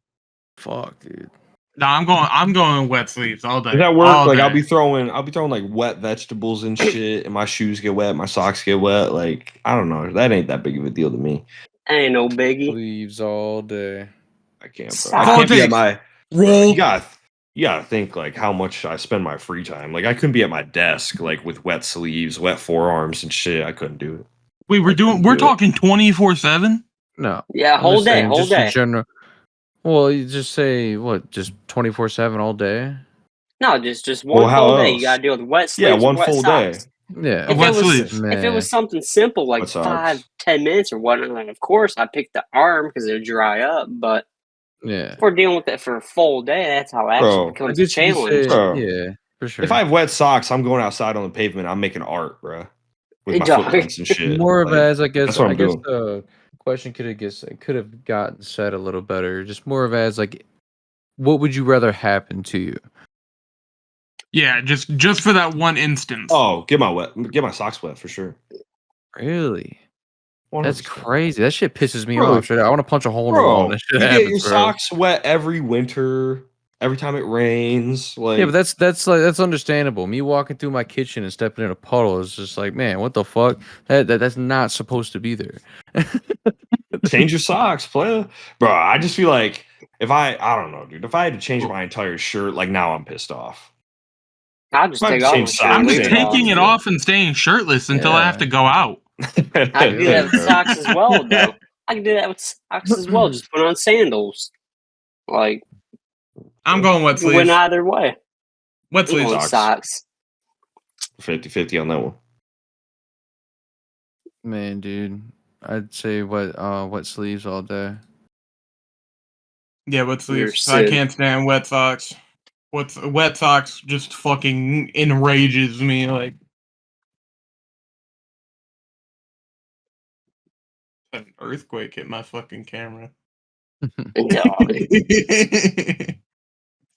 Fuck, dude. No, I'm going wet sleeves all day. Does that work? All Like day. I'll be throwing like wet vegetables and shit, and my shoes get wet, my socks get wet. Like I don't know, that ain't that big of a deal to me. Ain't no biggie. Sleeves all day. I can't, bro. Socks. I can't be at Politics. my. roll. You gotta think like how much I spend my free time. Like I couldn't be at my desk like with wet sleeves, wet forearms and shit. I couldn't do it. Wait, we're do it. talking 24/7. No. Yeah, I'm whole just day, saying, whole just in day. general. Well, you just say what? Just 24/7 all day. No, just Well, one how full day. You else? gotta deal with wet Yeah, sleeves one and wet full socks. day. Yeah. If Wet it was sleeves. if it was Man. something simple like Wet socks. 5-10 minutes or whatnot, of course I pick the arm because it'll dry up. But Yeah. if we're dealing with it for a full day, that's how it actually Bro, I becomes a guess you could challenge. say, Bro. yeah, for sure. If I have wet socks, I'm going outside on the pavement. I'm making art, bro, with Hey, my dog. footprints and shit. More of Like, as I guess that's what I'm doing. the question could have gotten said a little better. Just more of as like, what would you rather happen to you? Yeah, just for that one instance. Oh, get my socks wet for sure. Really? 100%. That's crazy. That shit pisses me Bro. off. Straight up. I want to punch a hole in the wall. Bro, When that shit you get happens, your bro. socks wet every winter, every time it rains. Like, Yeah, but that's understandable. Me walking through my kitchen and stepping in a puddle is just like, man, what the fuck? That's not supposed to be there. change your socks, player. Bro, I just feel like if I don't know, dude. If I had to change my entire shirt, like now I'm pissed off. I'll just Might take have off to my change shirt and I'm socks, just leave it yeah. on. taking it off and staying shirtless until I have Yeah. to go out. I can do that with Bro. socks as well, though. I can do that with socks as well. Just put on sandals. Like, I'm going wet you can win sleeves. either way. Wet I'm sleeves. going Socks. socks. 50-50 on that one. Man, dude, I'd say wet sleeves all day. Yeah, wet You're sleeves. I Sid. can't stand wet socks. Wet socks just fucking enrages me. Like an earthquake hit my fucking camera. Dog.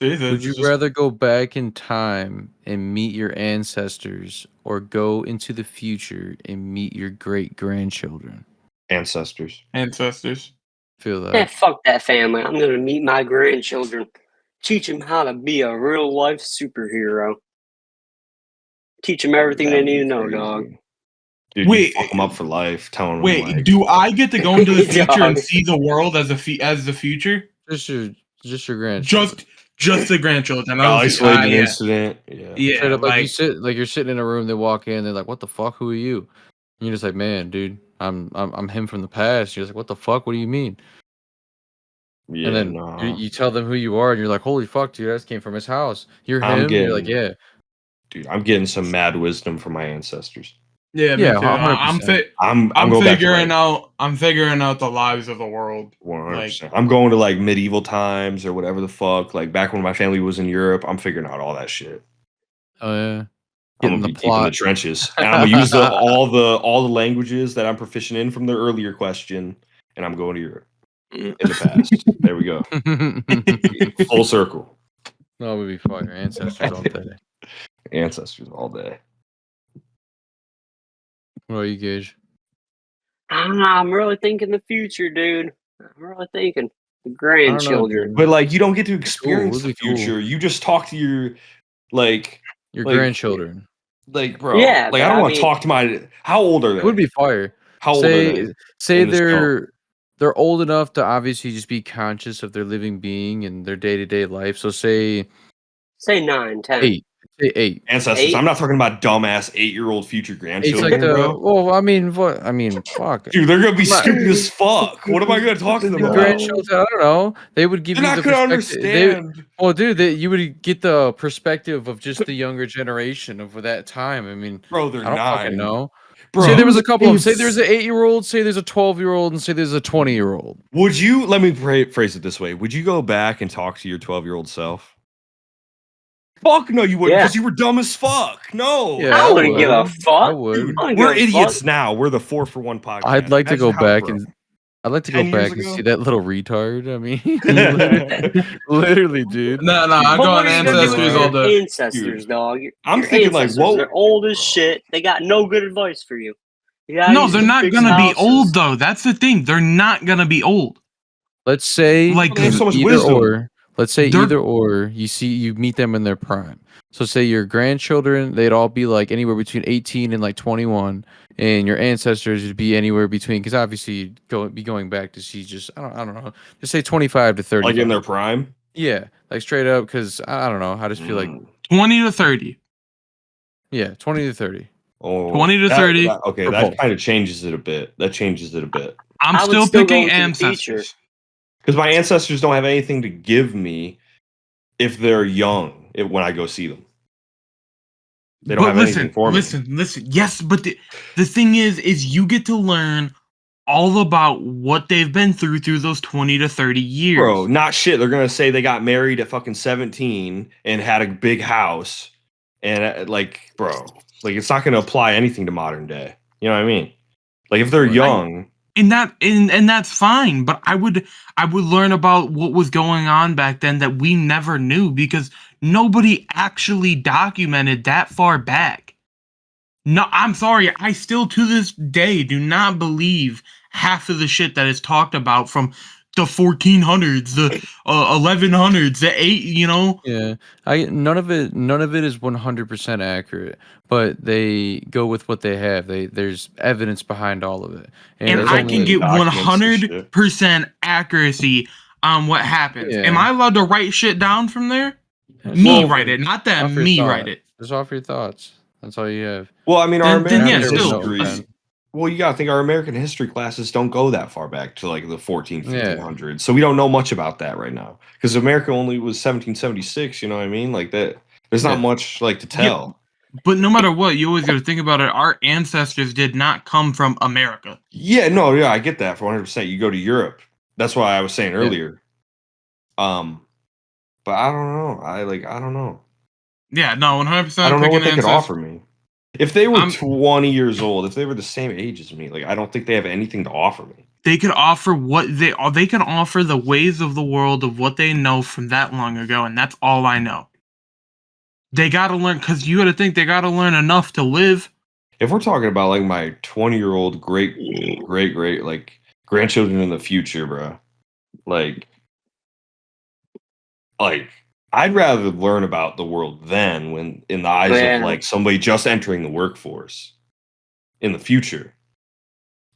Would you rather go back in time and meet your ancestors or go into the future and meet your great grandchildren? Ancestors. ancestors? Feel Yeah, that? fuck that family. I'm gonna meet my grandchildren. Teach them how to be a real life superhero. Teach them everything they That'd need be to know, crazy. dog. Dude, Wait. you fuck them up for life, telling them Wait, like, do I get to go into the future and Dog. see the world as the future? Just your grandchildren. Just the grandchildren. isolated Yeah. incident. Yeah. Yeah, Straight up, like you're sitting in a room. They walk in. They're like, "What the fuck? Who are you?" And you're just like, "Man, dude, I'm him from the past." You're just like, "What the fuck? What do you mean?" Yeah, And then no. you tell them who you are, and you're like, "Holy fuck, dude, that came from his house. You're I'm him." And you're like, getting- "Yeah, Dude, I'm getting some mad wisdom from my ancestors. yeah, me Yeah, too. 100%. I'm I'm going back to, figuring like, out. I'm figuring out the lives of the world. 100%. I'm going to like medieval times or whatever the fuck. Like back when my family was in Europe, I'm figuring out all that shit. oh yeah." I'm Getting gonna the be deep in the plot. trenches, and I'm gonna use all the languages that I'm proficient in from the earlier question, and I'm going to Europe in the past. There we go, full circle. No, it would be fire. Ancestors all day. Ancestors all day. What are you, Gage? I don't know, I'm really thinking the future, dude. I'm really thinking the I don't know, grandchildren. dude. But like, you don't get to Cool, experience would the be cool. future. You just talk to your like Your like- grandchildren. like bro. Yeah, like but I don't I want to mean- talk to my. How old are they? It would be fire. How old are they? Say in this film? they're old enough to obviously just be conscious of their living being and their day to day life. So say Say 9, 10. 8. Say 8. Ancestors. 8? I'm not talking about dumbass 8-year-old future It's grandchildren, like the bro. well, I mean, fuck. Dude, they're gonna be I'm not- stupid as fuck. What am I gonna talk to them The about? grandchildren, I don't know. They would give They're you not the gonna perspective. They, understand. well, dude, you would get the perspective of just the younger generation of that time. I mean, Bro, they're I don't fucking 9. know. Bro, say there was a couple of them. Say there's an 8-year-old, say there's a 12-year-old, and say there's a 20-year-old. Would you, let me phrase it this way. Would you go back and talk to your 12-year-old self? Fuck no, you wouldn't, Yeah. because you were dumb as fuck. No. Yeah, I I wouldn't give a would. fuck. I would. Dude, I don't we're give a idiots fuck. now. We're the 4-for-1 podcast. I'd like to Imagine go how, back bro. and I'd like to go 10 years back and ago? see that little retard. I mean, literally, dude. No, I'm But going what are you gonna do with ancestors your all day. ancestors, dog? I'm Your thinking like, ancestors, whoa. they're old as Bro. shit. They got no good advice for you. Yeah, No, they're not gonna be old though. That's the thing. They're not gonna be old. Let's say Like, They have so much either wisdom. or. Let's say They're- either or. You meet them in their prime. So say your grandchildren, they'd all be like anywhere between 18 and like 21, and your ancestors would be anywhere between, because obviously you'd be going back to see just I don't know, just say 25 to 30. Like in their prime? Yeah, like straight up, because I don't know. I just feel like 20 to 30. yeah, 20 to 30. Oh, 20 to 30. Okay, For that both. kind of changes it a bit. That changes it a bit. I'm I would still still go picking with the ancestors. Because my ancestors don't have anything to give me if they're young when I go see them. They don't But have anything for me. listen. Yes, but the thing is you get to learn all about what they've been through those 20 to 30 years. Bro, not shit. They're going to say they got married at fucking 17 and had a big house. And like, bro, like it's not going to apply anything to modern day. You know what I mean? Like if they're young. And that's fine, but I would learn about what was going on back then that we never knew because nobody actually documented that far back. No, I'm sorry, I still to this day do not believe half of the shit that is talked about from the 1400s, the 1100s, the 8, you know. Yeah, none of it is 100% accurate, but they go with what they have. There's evidence behind all of it, And there's I only- can get documents and shit. 100% accuracy on what happens. Yeah. Am I allowed to write shit down from there? Well, Me write it, not that off your me thought. write it. Just off your thoughts. That's all you have. Well, I mean, our Then American yeah, still. history. Well, you gotta think our American history classes don't go that far back to like the 1500s. So we don't know much about that right now because America only was 1776. You know what I mean? Like that. There's not much like to tell. But no matter what, you always got to think about it. Our ancestors did not come from America. Yeah, no, yeah, I get that for 100%. You go to Europe. That's why I was saying earlier. But I don't know. I don't know. Yeah, no, 100%. I don't know what they ancestors. could offer me. If they were 20 years old, if they were the same age as me, like I don't think they have anything to offer me. They could offer they can offer the ways of the world of what they know from that long ago, and that's all I know. They got to learn because you got to think they got to learn enough to live. If we're talking about like my 20-year-old great like grandchildren in the future, bro, like I'd rather learn about the world then when in the eyes of like somebody just entering the workforce in the future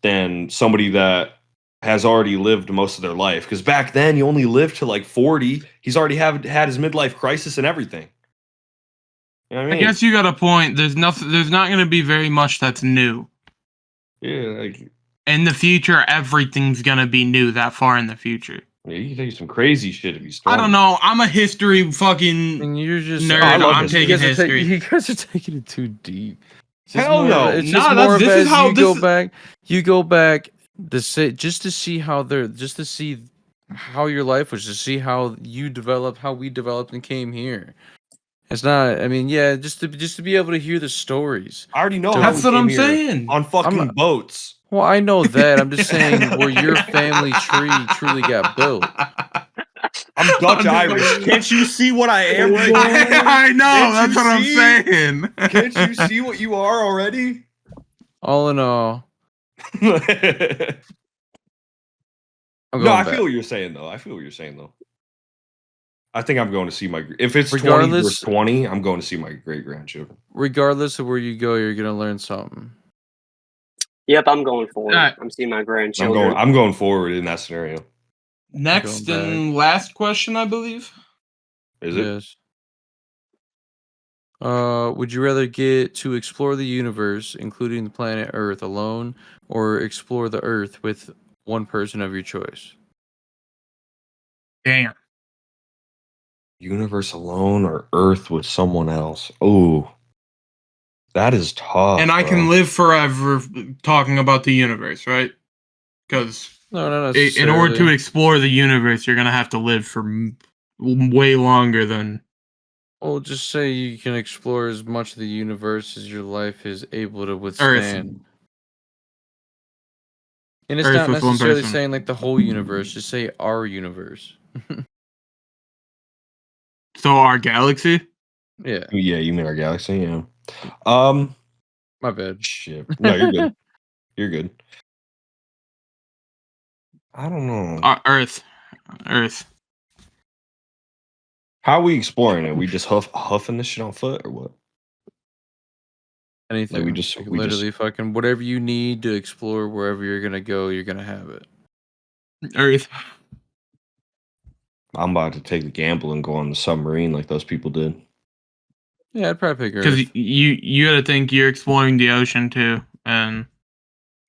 than somebody that has already lived most of their life. Because back then you only lived to like 40. He's already had his midlife crisis and everything. You know what I mean? I guess you got a point. There's not going to be very much that's new. Yeah, like in the future, everything's going to be new that far in the future. yeah, you can take some crazy shit if you start. I don't know. I'm a history fucking you're just nerd. I love I'm history. taking history. You guys are taking it too deep. Hell no. It's just more of this as is how you go back. You go back just to see how your life was, to see how you developed, how we developed and came here. It's not. I mean, yeah, just to be able to hear the stories. I already know. That's how we what I'm came here saying. on fucking boats. Well, I know that. I'm just saying where your family tree truly got built. I'm Dutch Irish. Can't you see what I am right now? I know. Can't That's you what I'm see? saying. Can't you see what you are already? All in all, No, I'm going I back. feel what you're saying though. I think I'm going to see my. If it's 20 Regardless- versus 20, I'm going to see my great grandchildren. Regardless of where you go, you're gonna learn something. Yep, I'm going forward. Alright. I'm seeing my grandchildren. I'm going forward in that scenario. Next Going and last question, I believe. Is it? Yes. Would you rather get to explore the universe, including the planet Earth, alone, or explore the Earth with one person of your choice? Damn. Universe alone or Earth with someone else? Oh, That is tough. And I can live forever talking about the universe, right? Because No, in order to explore the universe, you're gonna have to live for way longer than. Well, just say you can explore as much of the universe as your life is able to withstand. And it's Earth not with one necessarily person. saying like the whole universe, just say our universe. So our galaxy? Yeah. Yeah, you mean our galaxy? Yeah. My bad. Shit. No, you're good. You're good. I don't know. Earth. How are we exploring it? We just huffing this shit on foot or what? Anything. Like we literally fucking whatever you need to explore wherever you're gonna go, you're gonna have it. Earth. I'm about to take the gamble and go on the submarine like those people did. Yeah, I'd probably pick Because Earth. you gotta think you're exploring the ocean too, and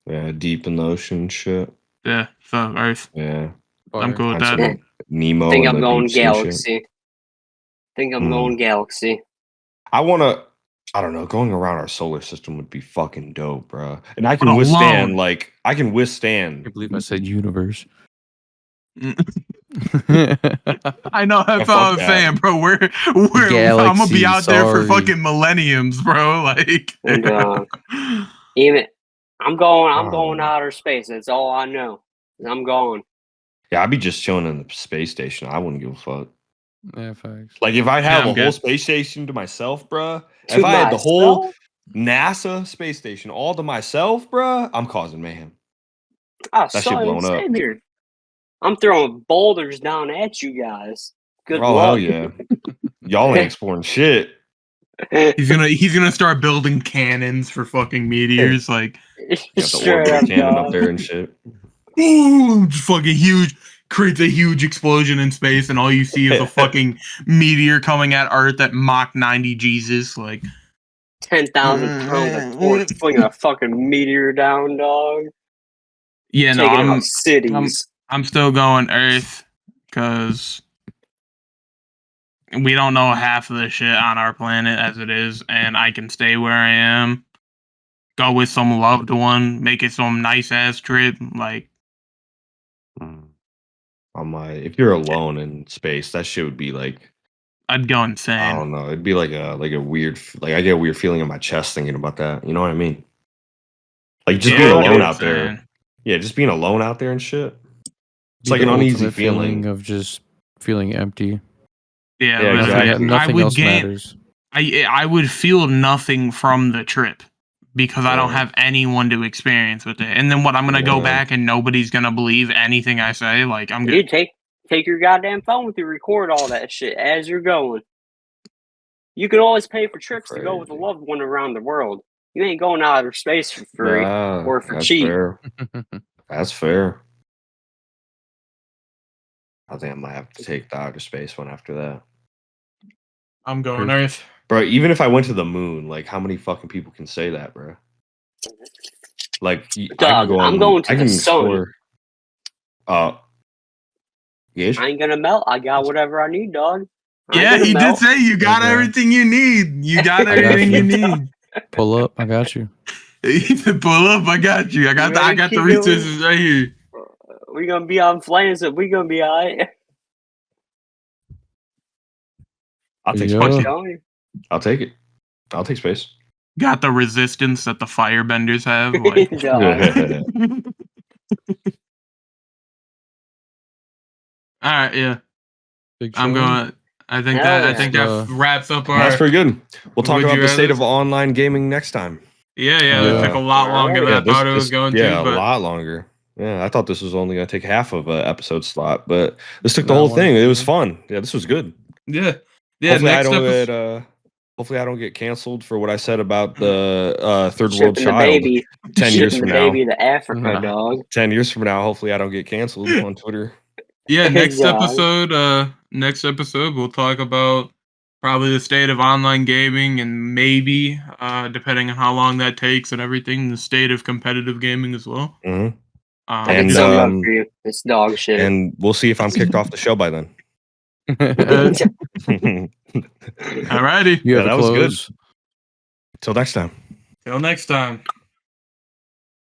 Yeah, deep in the ocean and shit. yeah, so Earth. Yeah. I'm cool with Find that. some Nemo Think in I'm the going deep sea and shit. galaxy. Think I'm going galaxy. I don't know, going around our solar system would be fucking dope, bro. And I can Alone. withstand I can I can't withstand. believe I said universe. I know that's all I'm saying, bro. I'm gonna be out there for fucking millenniums, bro. Like, And even I'm going outer space. That's all I know. I'm going. Yeah, I'd be just chilling in the space station. I wouldn't give a fuck. Yeah, facts. Like if I have I'm a whole good. space station to myself, bruh. To If I had the whole myself? NASA space station all to myself, bruh, I'm causing mayhem. I That saw shit it blown up. sitting here. I'm throwing boulders down at you guys. Good Oh luck. hell yeah. Y'all ain't exploring shit. He's gonna start building cannons for fucking meteors, like Got the Straight orbital up, cannon up dog. there and shit. boom, just fucking huge, creates a huge explosion in space, and all you see is a fucking meteor coming at Earth at Mach 90 Jesus, like 10,000 pounds of torch flinging a fucking meteor down, dog. yeah, no, Taking out cities. I'm still going Earth because we don't know half of the shit on our planet as it is, and I can stay where I am, go with some loved one, make it some nice ass trip. Like, I'm like, if you're alone in space, that shit would be like, I'd go I insane. don't know. It'd be like a weird, like I get a weird feeling in my chest thinking about that. You know what I mean? Like just being I'd go alone out there. insane. Yeah, just being alone out there and shit. It's Be like the an uneasy ultimate feeling. of just feeling empty. Yeah, Yeah, exactly. Nothing else matters. I would feel nothing from the trip because I don't Yeah. have anyone to experience with it. And then what? I'm gonna go Yeah. back and nobody's gonna believe anything I say. Like, I'm You good. take your goddamn phone with you, record all that shit as you're going. You can always pay for trips to go with a Crazy. loved one around the world. You ain't going out of space for free or for That's cheap. fair. That's fair. I think I might have to take the outer space one after that. I'm going Earth. Bro, even if I went to the moon, like how many fucking people can say that, bro? Like I can Dog, go on, I'm going to I the can sun. explore. Yes. I ain't gonna melt. I got whatever I need, dog. Yeah, he did say you got Yeah. everything you need. You got got everything you you. need. Pull up, I got you. He said, "Pull up, I got you. I got the resources right here." We gonna be on flames, so we gonna be alright. I'll take Yeah. space. Telling I'll take it. I'll take space. Got the resistance that the firebenders have. Like, you. Dog. all right, yeah. Big I'm chillin'. going. I think Hell that yeah. wraps up our. That's pretty good. We'll talk Would about you the state rather? of online gaming next time. Yeah, Yeah. that took a lot longer than I thought it was going a to. But lot longer. Yeah, I thought this was only going to take half of an episode slot, but this took the No, whole I thing. wanted It was to. fun. Yeah, this was good. yeah. Hopefully, Next episode. hopefully I don't get canceled for what I said about the third world Shipping the child. baby. 10 years Shipping from the now. baby to Africa, Nah. dog. 10 years from now, hopefully I don't get canceled on Twitter. Yeah, next Dog. episode. Next episode, we'll talk about probably the state of online gaming and maybe, depending on how long that takes and everything, the state of competitive gaming as well. Mhm. I And, can sum it up for you. It's dog shit. And we'll see if I'm kicked off the show by then. Alrighty. You Yeah, have that a was good. close. Till next time. Till next time.